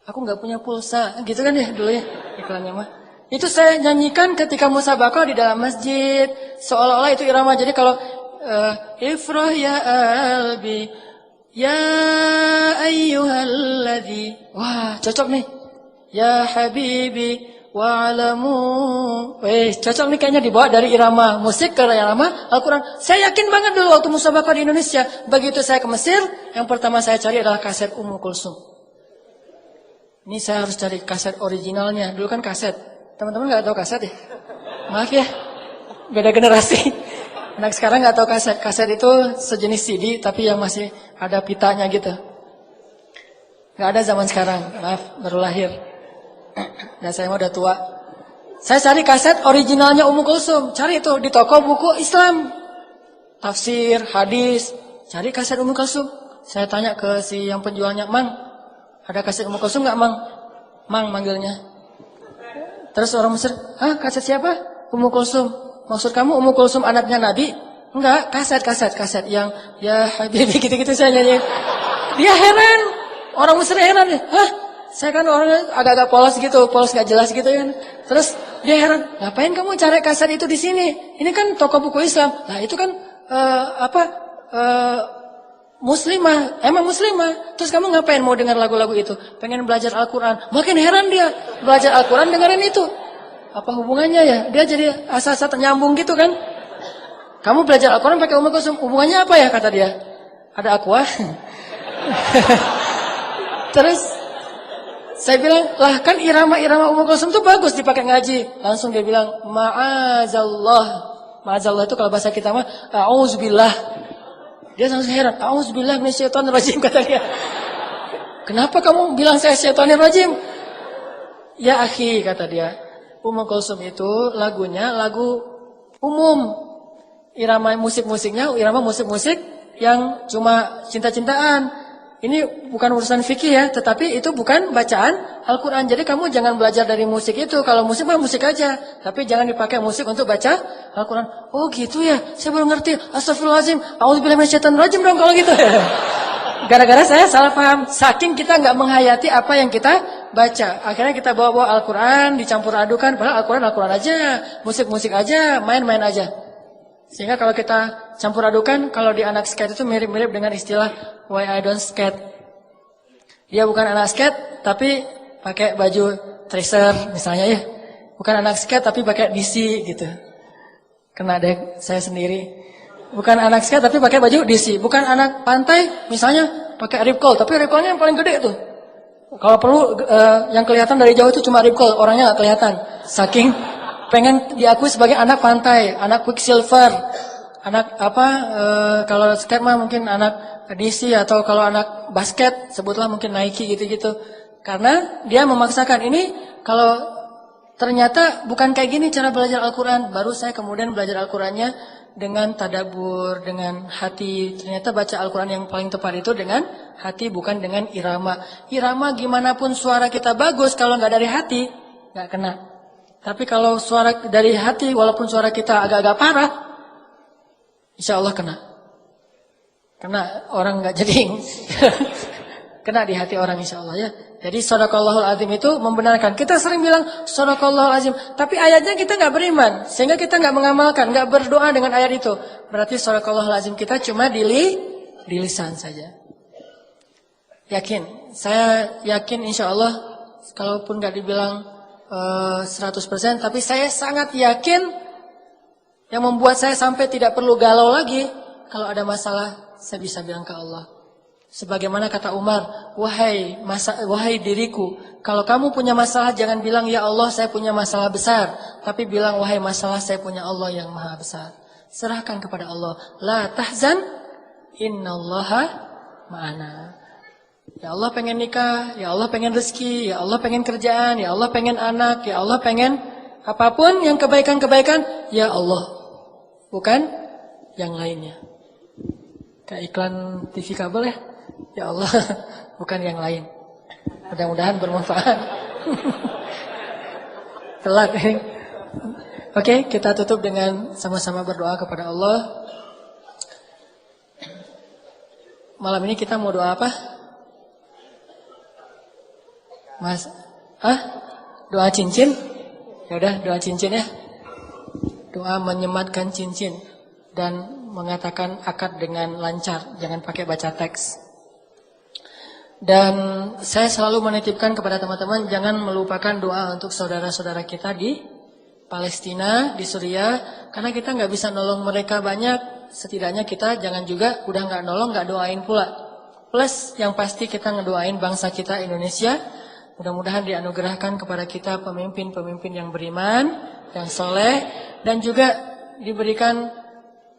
Aku nggak punya pulsa, gitu kan ya dulu ya iklannya mah. Itu saya nyanyikan ketika musabaqah di dalam masjid. Seolah-olah itu irama. Jadi kalau Ifrah ya albi ya ayyuhalladzi. Wah, cocok nih. Ya habibi wa alamu. Cocok nih kayaknya dibawa dari irama musik ke irama Al-Qur'an. Saya yakin banget dulu waktu musabaqah di Indonesia. Begitu saya ke Mesir, yang pertama saya cari adalah kaset Ummu Kulsum. Ini saya harus cari kaset originalnya. Dulu kan kaset. Teman-teman enggak tahu kaset ya? Maaf ya. Beda generasi. Anak sekarang nggak tahu kaset. Kaset itu sejenis CD tapi yang masih ada pitanya gitu. Nggak ada zaman sekarang. Maaf, baru lahir. Dan saya udah tua. Saya cari kaset originalnya Ummu Kulsum. Cari itu di toko buku Islam. Tafsir, hadis. Cari kaset Ummu Kulsum. Saya tanya ke si yang penjualnya, "Mang, ada kaset Ummu Kulsum nggak, Mang?" Mang manggilnya. Terus orang Mesir, "Hah, kaset siapa?" Ummu Kulsum. Maksud kamu Ummu Kulsum anaknya Nabi? Enggak, kaset yang ya Habibi gitu-gitu saya nyanyi. Dia heran. Orang Mesir heran. Hah? Saya kan orangnya agak-agak polos gitu, polos gak jelas gitu kan. Terus dia heran, ngapain kamu cari kaset itu di sini? Ini kan toko buku Islam. Nah, itu kan muslimah, emang muslimah. Terus kamu ngapain mau dengar lagu-lagu itu? Pengen belajar Al-Qur'an. Makin heran dia, belajar Al-Qur'an dengerin itu. Apa hubungannya ya? Dia jadi asa-asa nyambung gitu kan. Kamu belajar Al-Quran pakai Ummu Kulsum, hubungannya apa ya kata dia? Ada aqua. Terus saya bilang, lah kan irama-irama Ummu Kulsum itu bagus dipakai ngaji. Langsung dia bilang, ma'azallah. Ma'azallah itu kalau bahasa kita mah, a'udzubillah. Dia langsung heran. Auzubillahi minasyaitonirrajim, kata dia. Kenapa kamu bilang saya syaitonirrajim? Ya akhi, kata dia. Ummu Kulsum itu lagunya lagu umum. Irama musik-musiknya irama musik-musik yang cuma cinta-cintaan. Ini bukan urusan fikih ya, tetapi itu bukan bacaan Al-Quran. Jadi kamu jangan belajar dari musik itu. Kalau musik mah musik aja, tapi jangan dipakai musik untuk baca Al-Quran. Oh gitu ya, saya baru ngerti. Astagfirullahaladzim, auzubillahi minasyaitonirrajim dong kalau gitu. Gara-gara saya salah paham. Saking kita nggak menghayati apa yang kita baca. Akhirnya kita bawa-bawa Al-Quran, dicampur adukan. Padahal Al-Quran aja, musik-musik aja, main-main aja. Sehingga kalau kita campur adukan, kalau di anak skate itu mirip-mirip dengan istilah why I don't skate. Dia bukan anak skate, tapi pakai baju tracer misalnya ya. Bukan anak skate, tapi pakai DC gitu. Kena deh saya sendiri. Bukan anak skate, tapi pakai baju DC. Bukan anak pantai, misalnya pakai rip curl, tapi rip curlnya yang paling gede tuh. Kalau perlu yang kelihatan dari jauh itu cuma rip curl, orangnya nggak kelihatan. Saking pengen diakui sebagai anak pantai, anak Quicksilver, anak kalau skate mah mungkin anak DC, atau kalau anak basket sebutlah mungkin Nike gitu-gitu. Karena dia memaksakan ini, kalau ternyata bukan kayak gini cara belajar Al-Quran, baru saya kemudian belajar Al-Qurannya dengan tadabbur, dengan hati. Ternyata baca Al-Quran yang paling tepat itu dengan hati, bukan dengan irama. Irama gimana pun suara kita bagus, kalau nggak dari hati nggak kena. Tapi kalau suara dari hati, walaupun suara kita agak-agak parah, insya Allah kena. Karena orang nggak jadi kena di hati orang insya Allah ya. Jadi Shadaqallahul Azim itu membenarkan. Kita sering bilang Shadaqallahul Azim, tapi ayatnya kita nggak beriman, sehingga kita nggak mengamalkan, nggak berdoa dengan ayat itu. Berarti Shadaqallahul Azim kita cuma di lisan saja. Yakin, saya yakin insya Allah, kalaupun nggak dibilang 100%, tapi saya sangat yakin yang membuat saya sampai tidak perlu galau lagi. Kalau ada masalah, saya bisa bilang ke Allah. Sebagaimana kata Umar, wahai diriku, kalau kamu punya masalah jangan bilang ya Allah saya punya masalah besar, tapi bilang wahai masalah saya punya Allah yang maha besar. Serahkan kepada Allah. La tahzan, innallaha ma'ana. Ya Allah pengen nikah, ya Allah pengen rezeki, ya Allah pengen kerjaan, ya Allah pengen anak, ya Allah pengen apapun yang kebaikan-kebaikan, ya Allah. Bukan yang lainnya. Kayak iklan TV kabel ya. Ya Allah, bukan yang lain. Mudah-mudahan bermanfaat. Telat ini. Oke, kita tutup dengan sama-sama berdoa kepada Allah. Malam ini kita mau doa apa? Mas, doa cincin? Ya udah, doa cincin ya. Doa menyematkan cincin dan mengatakan akad dengan lancar, jangan pakai baca teks. Dan saya selalu menitipkan kepada teman-teman, jangan melupakan doa untuk saudara-saudara kita di Palestina, di Suriah, karena kita nggak bisa nolong mereka banyak. Setidaknya kita jangan juga udah nggak nolong, nggak doain pula. Plus yang pasti kita ngedoain bangsa kita Indonesia. Mudah-mudahan dianugerahkan kepada kita pemimpin-pemimpin yang beriman, yang soleh, dan juga diberikan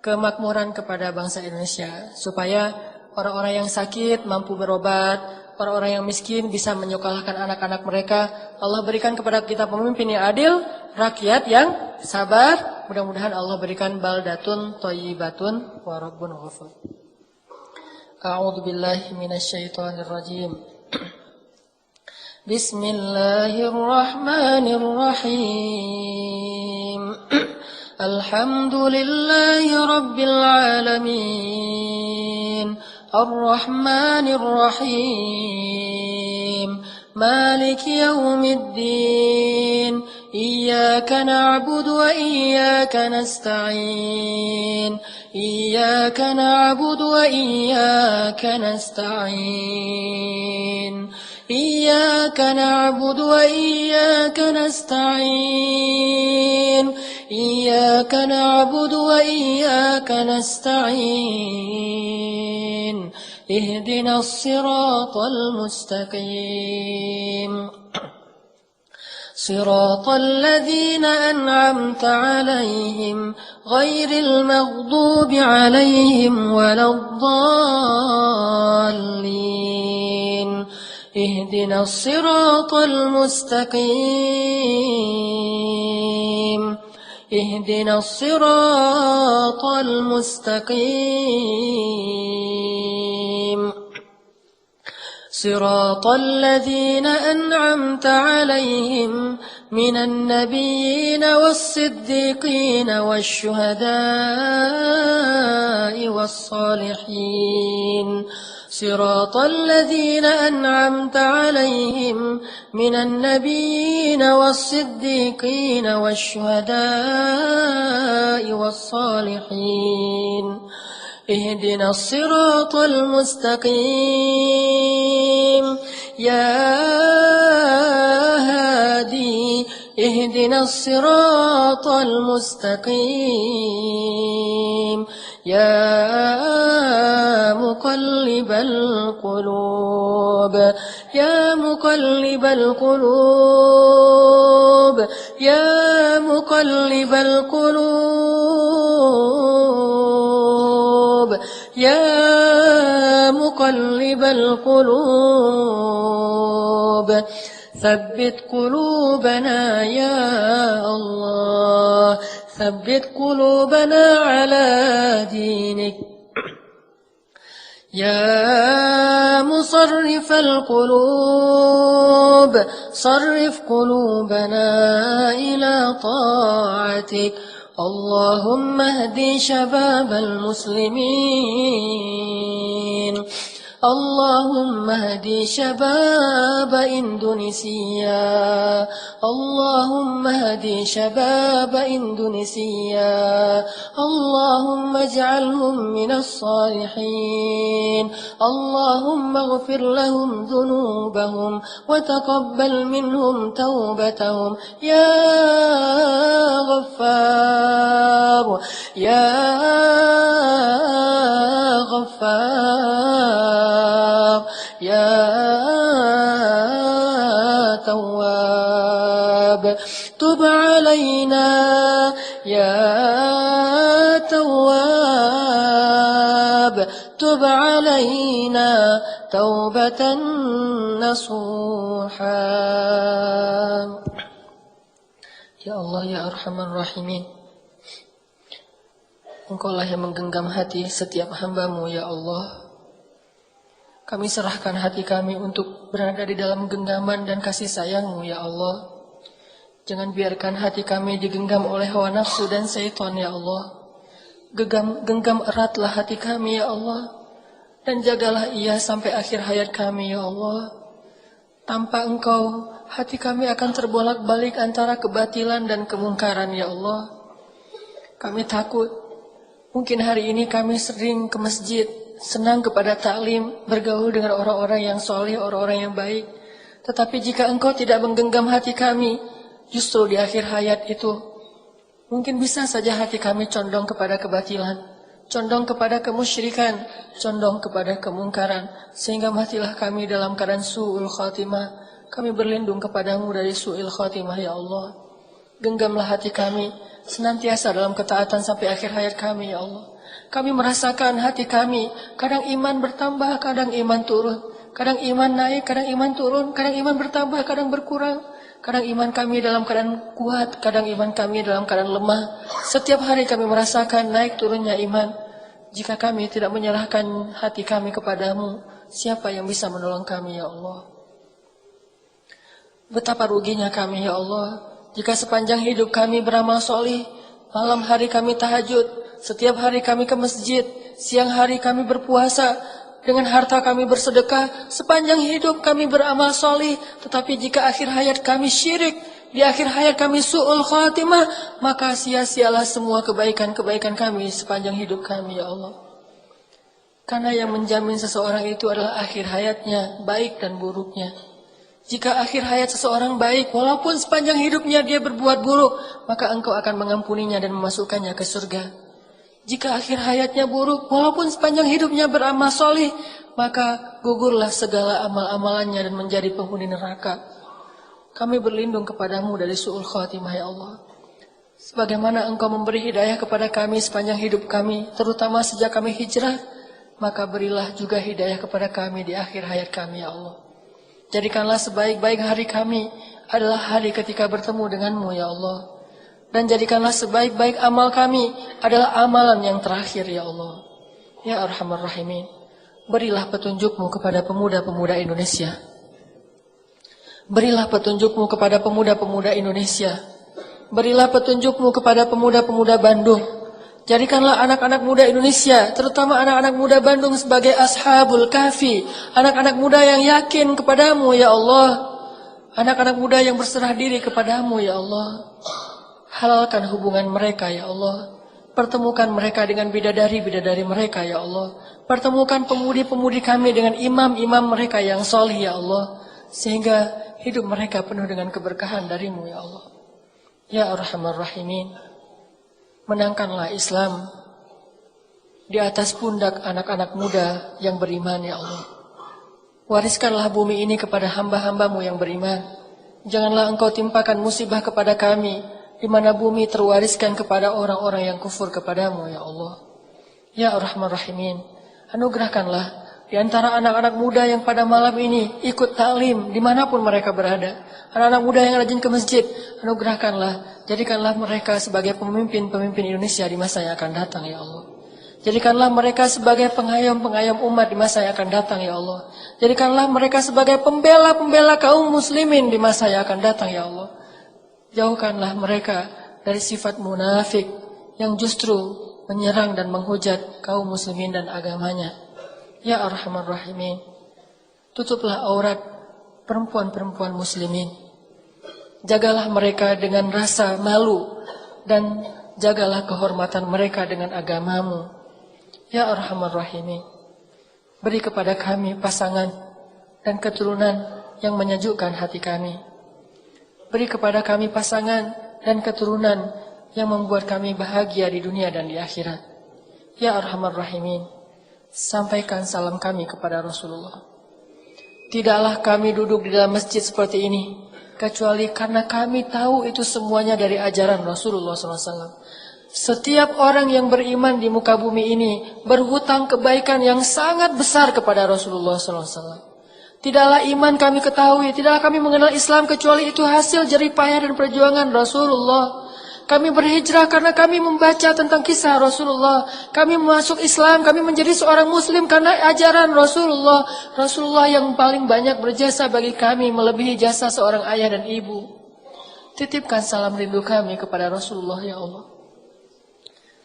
kemakmuran kepada bangsa Indonesia, supaya orang-orang yang sakit mampu berobat, orang-orang yang miskin bisa menyekolahkan anak-anak mereka. Allah berikan kepada kita pemimpin yang adil, rakyat yang sabar. Mudah-mudahan Allah berikan baldatun thayyibatun wa rabbun ghafur. A'udzu billahi minasyaitonir rajim. Bismillahirrahmanirrahim. Alhamdulillahi rabbil alamin. Ar-Rahmanir Rahim. Malik yaumiddin. Iyyaka na'budu wa iyyaka nasta'in. Iyyaka na'budu wa iyyaka nasta'in. Iyyaka na'budu wa iyyaka nasta'in. Iyyaka na'budu wa iyyaka nasta'in. Ihdinas siratal mustaqim. صراط الذين أنعمت عليهم غير المغضوب عليهم ولا الضالين اهدنا الصراط المستقيم اهدنا الصراط المستقيم صراط الذين أنعمت عليهم من النبيين والصديقين والشهداء والصالحين صراط الذين أنعمت عليهم من النبيين والصديقين والشهداء والصالحين اهدنا الصراط المستقيم يا هادي اهدنا الصراط المستقيم يا مقلب القلوب يا مقلب القلوب يا مقلب القلوب يا مقلب القلوب ثبت قلوبنا يا الله ثبت قلوبنا على دينك يا مصرف القلوب صرف قلوبنا إلى طاعتك اللهم اهد شباب المسلمين اللهم اهد شباب إندونيسيا اللهم اهد شباب إندونيسيا اللهم اجعلهم من الصالحين اللهم اغفر لهم ذنوبهم وتقبل منهم توبتهم يا غفار يا غفار يا تواب تب علينا يا تواب تب علينا توبة نصوحا Ya Allah ya Arhamar Rahimin, Engkaulah yang menggenggam hati setiap hamba-Mu ya Allah. Kami serahkan hati kami untuk berada di dalam genggaman dan kasih sayang-Mu ya Allah. Jangan biarkan hati kami digenggam oleh hawa nafsu dan syaitan ya Allah. Genggam eratlah hati kami ya Allah, dan jagalah ia sampai akhir hayat kami ya Allah. Tanpa Engkau, hati kami akan terbolak-balik antara kebatilan dan kemungkaran ya Allah. Kami takut, mungkin hari ini kami sering ke masjid, senang kepada taklim, bergaul dengan orang-orang yang soleh, orang-orang yang baik. Tetapi jika Engkau tidak menggenggam hati kami, justru di akhir hayat itu, mungkin bisa saja hati kami condong kepada kebatilan, condong kepada kemusyrikan, condong kepada kemungkaran, sehingga matilah kami dalam keadaan su'ul khatimah. Kami berlindung kepadamu dari su'il khatimah ya Allah. Genggamlah hati kami senantiasa dalam ketaatan sampai akhir hayat kami ya Allah. Kami merasakan hati kami, kadang iman bertambah, kadang iman turun, kadang iman naik, kadang iman turun, kadang iman bertambah, kadang berkurang. Kadang iman kami dalam keadaan kuat, kadang iman kami dalam keadaan lemah. Setiap hari kami merasakan naik turunnya iman. Jika kami tidak menyerahkan hati kami kepadamu, siapa yang bisa menolong kami ya Allah? Betapa ruginya kami ya Allah, jika sepanjang hidup kami beramal solih, malam hari kami tahajud, setiap hari kami ke masjid, siang hari kami berpuasa, dengan harta kami bersedekah, sepanjang hidup kami beramal solih, tetapi jika akhir hayat kami syirik, di akhir hayat kami su'ul khatimah, maka sia-sialah semua kebaikan-kebaikan kami sepanjang hidup kami ya Allah. Karena yang menjamin seseorang itu adalah akhir hayatnya, baik dan buruknya. Jika akhir hayat seseorang baik, walaupun sepanjang hidupnya dia berbuat buruk, maka Engkau akan mengampuninya dan memasukkannya ke surga. Jika akhir hayatnya buruk, walaupun sepanjang hidupnya beramal solih, maka gugurlah segala amal-amalannya dan menjadi penghuni neraka. Kami berlindung kepadamu dari su'ul khatimah ya Allah. Sebagaimana Engkau memberi hidayah kepada kami sepanjang hidup kami, terutama sejak kami hijrah, maka berilah juga hidayah kepada kami di akhir hayat kami ya Allah. Jadikanlah sebaik-baik hari kami adalah hari ketika bertemu denganmu ya Allah. Dan jadikanlah sebaik-baik amal kami adalah amalan yang terakhir ya Allah. Ya Arhamar Rahimin, berilah petunjukmu kepada pemuda-pemuda Indonesia. Berilah petunjukmu kepada pemuda-pemuda Indonesia. Berilah petunjukmu kepada pemuda-pemuda Bandung. Jadikanlah anak-anak muda Indonesia, terutama anak-anak muda Bandung sebagai ashabul kahfi. Anak-anak muda yang yakin kepadamu ya Allah. Anak-anak muda yang berserah diri kepadamu ya Allah. Halalkan hubungan mereka ya Allah. Pertemukan mereka dengan bidadari-bidadari mereka ya Allah. Pertemukan pemudi-pemudi kami dengan imam-imam mereka yang solih ya Allah. Sehingga hidup mereka penuh dengan keberkahan darimu ya Allah. Ya Arhamar Rahimin, menangkanlah Islam di atas pundak anak-anak muda yang beriman ya Allah. Wariskanlah bumi ini kepada hamba-hambamu yang beriman. Janganlah engkau timpakan musibah kepada kami, di mana bumi terwariskan kepada orang-orang yang kufur kepadamu ya Allah. Ya Arhamar Rahimin, anugerahkanlah di antara anak-anak muda yang pada malam ini ikut taklim dimanapun mereka berada. Anak-anak muda yang rajin ke masjid, anugerahkanlah, jadikanlah mereka sebagai pemimpin-pemimpin Indonesia di masa yang akan datang ya Allah. Jadikanlah mereka sebagai pengayom-pengayom umat di masa yang akan datang ya Allah. Jadikanlah mereka sebagai pembela-pembela kaum muslimin di masa yang akan datang ya Allah. Jauhkanlah mereka dari sifat munafik yang justru menyerang dan menghujat kaum muslimin dan agamanya. Ya Arhamar Rahimin, tutuplah aurat perempuan-perempuan muslimin. Jagalah mereka dengan rasa malu dan jagalah kehormatan mereka dengan agamamu. Ya Arhamar Rahimin, beri kepada kami pasangan dan keturunan yang menyejukkan hati kami. Beri kepada kami pasangan dan keturunan yang membuat kami bahagia di dunia dan di akhirat. Ya Arhamar Rahimin, sampaikan salam kami kepada Rasulullah. Tidaklah kami duduk di dalam masjid seperti ini kecuali karena kami tahu itu semuanya dari ajaran Rasulullah SAW. Setiap orang yang beriman di muka bumi ini berhutang kebaikan yang sangat besar kepada Rasulullah SAW. Tidaklah iman kami ketahui, tidaklah kami mengenal Islam kecuali itu hasil jerih payah dan perjuangan Rasulullah. Kami berhijrah karena kami membaca tentang kisah Rasulullah. Kami masuk Islam, kami menjadi seorang muslim karena ajaran Rasulullah. Rasulullah yang paling banyak berjasa bagi kami melebihi jasa seorang ayah dan ibu. Titipkan salam rindu kami kepada Rasulullah ya Allah.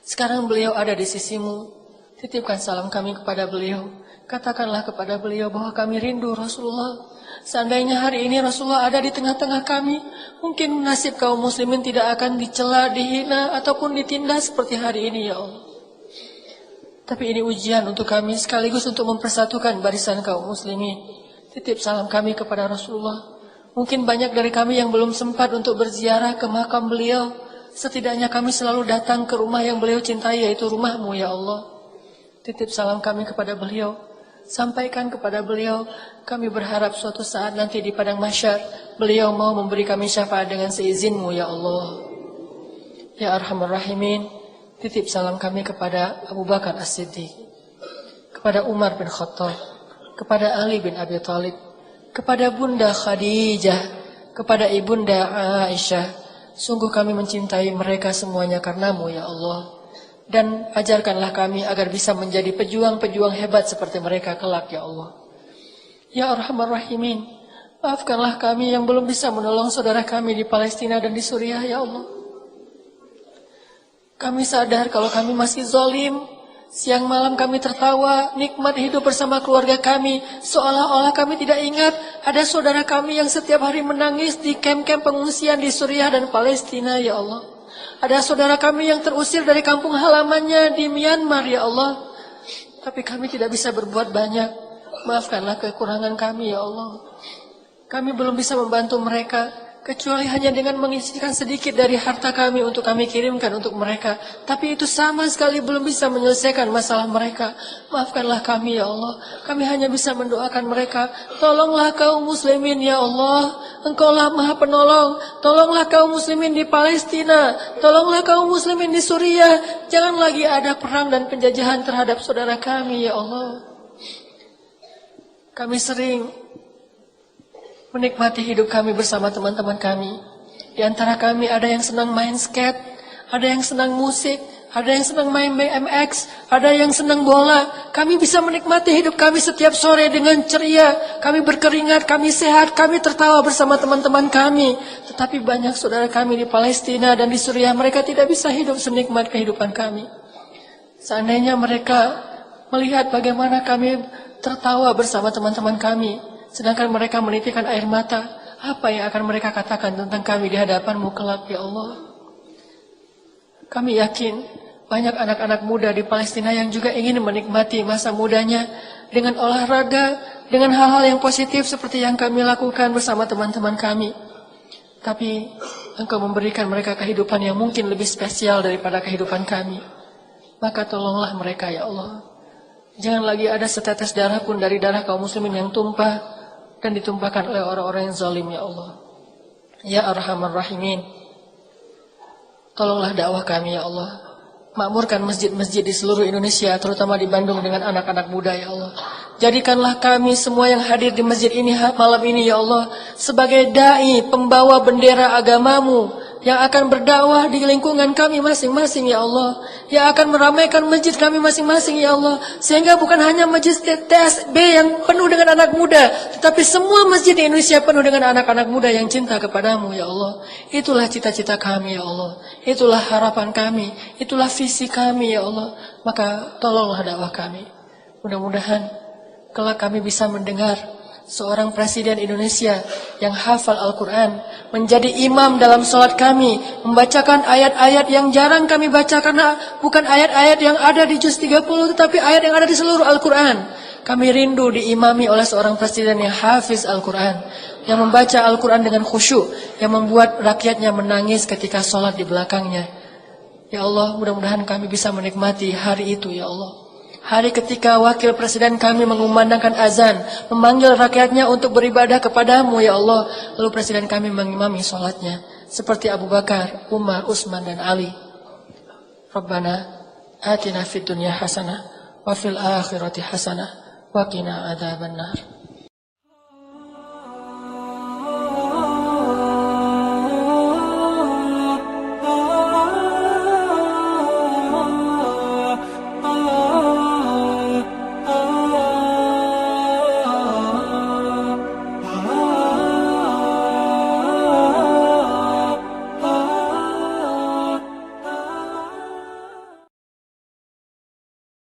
Sekarang beliau ada di sisimu. Titipkan salam kami kepada beliau. Katakanlah kepada beliau bahwa kami rindu Rasulullah. Seandainya hari ini Rasulullah ada di tengah-tengah kami, mungkin nasib kaum muslimin tidak akan dicela, dihina, ataupun ditindas seperti hari ini ya Allah. Tapi ini ujian untuk kami sekaligus untuk mempersatukan barisan kaum muslimin. Titip salam kami kepada Rasulullah. Mungkin banyak dari kami yang belum sempat untuk berziarah ke makam beliau. Setidaknya kami selalu datang ke rumah yang beliau cintai, yaitu rumahmu ya Allah. Titip salam kami kepada beliau. Sampaikan kepada beliau, kami berharap suatu saat nanti di padang mahsyar beliau mau memberi kami syafaat dengan seizinmu ya Allah. Ya Arhamar Rahimin, titip salam kami kepada Abu Bakar As-Siddiq, kepada Umar bin Khattab, kepada Ali bin Abi Thalib, kepada Bunda Khadijah, kepada Ibunda Aisyah. Sungguh kami mencintai mereka semuanya karenamu ya Allah. Dan ajarkanlah kami agar bisa menjadi pejuang-pejuang hebat seperti mereka kelak ya Allah. Ya Arhamar Rahimin, maafkanlah kami yang belum bisa menolong saudara kami di Palestina dan di Suriah ya Allah. Kami sadar kalau kami masih zalim. Siang malam kami tertawa, nikmat hidup bersama keluarga kami. Seolah-olah kami tidak ingat ada saudara kami yang setiap hari menangis di kem-kem pengungsian di Suriah dan Palestina ya Allah. Ada saudara kami yang terusir dari kampung halamannya di Myanmar ya Allah. Tapi kami tidak bisa berbuat banyak. Maafkanlah kekurangan kami ya Allah. Kami belum bisa membantu mereka. kecuali hanya dengan mengisikan sedikit dari harta kami untuk kami kirimkan untuk mereka. Tapi itu sama sekali belum bisa menyelesaikan masalah mereka. Maafkanlah kami ya Allah. Kami hanya bisa mendoakan mereka. Tolonglah kaum muslimin ya Allah. Engkaulah maha penolong. Tolonglah kaum muslimin di Palestina. Tolonglah kaum muslimin di Suriah. Jangan lagi ada perang dan penjajahan terhadap saudara kami ya Allah. Kami sering menikmati hidup kami bersama teman-teman kami. Di antara kami ada yang senang main skate, ada yang senang musik, ada yang senang main BMX, ada yang senang bola. Kami bisa menikmati hidup kami setiap sore dengan ceria. Kami berkeringat, kami sehat, kami tertawa bersama teman-teman kami. Tetapi banyak saudara kami di Palestina dan di Suriah, mereka tidak bisa hidup senikmat kehidupan kami. Seandainya mereka melihat bagaimana kami tertawa bersama teman-teman kami, sedangkan mereka menitikan air mata, apa yang akan mereka katakan tentang kami di hadapan-Mu kelak ya Allah? Kami yakin banyak anak-anak muda di Palestina yang juga ingin menikmati masa mudanya dengan olahraga, dengan hal-hal yang positif seperti yang kami lakukan bersama teman-teman kami. Tapi Engkau memberikan mereka kehidupan yang mungkin lebih spesial daripada kehidupan kami. Maka tolonglah mereka ya Allah. Jangan lagi ada setetes darah pun dari darah kaum muslimin yang tumpah dan ditumpahkan oleh orang-orang yang zalim ya Allah. Ya Arhamar Rahimin. Tolonglah dakwah kami ya Allah. Makmurkan masjid-masjid di seluruh Indonesia, terutama di Bandung dengan anak-anak muda ya Allah. Jadikanlah kami semua yang hadir di masjid ini malam ini ya Allah sebagai dai, pembawa bendera agamamu yang akan berdakwah di lingkungan kami masing-masing ya Allah, yang akan meramaikan masjid kami masing-masing ya Allah, sehingga bukan hanya masjid TSB yang penuh dengan anak muda, tetapi semua masjid di Indonesia penuh dengan anak-anak muda yang cinta kepadamu ya Allah. Itulah cita-cita kami ya Allah, itulah harapan kami, itulah visi kami ya Allah. Maka tolonglah dakwah kami. Mudah-mudahan kelak kami bisa mendengar seorang presiden Indonesia yang hafal Al-Quran menjadi imam dalam sholat kami, membacakan ayat-ayat yang jarang kami baca karena bukan ayat-ayat yang ada di juz 30 tetapi ayat yang ada di seluruh Al-Quran. Kami rindu diimami oleh seorang presiden yang hafiz Al-Quran, yang membaca Al-Quran dengan khusyuk, yang membuat rakyatnya menangis ketika sholat di belakangnya. Ya Allah, mudah-mudahan kami bisa menikmati hari itu ya Allah. Hari ketika wakil presiden kami mengumandangkan azan, memanggil rakyatnya untuk beribadah kepadamu ya Allah. Lalu presiden kami mengimami sholatnya seperti Abu Bakar, Umar, Utsman dan Ali. Rabbana atina fid dunya hasanah wa fil akhirati hasanah wa qina adzabannar.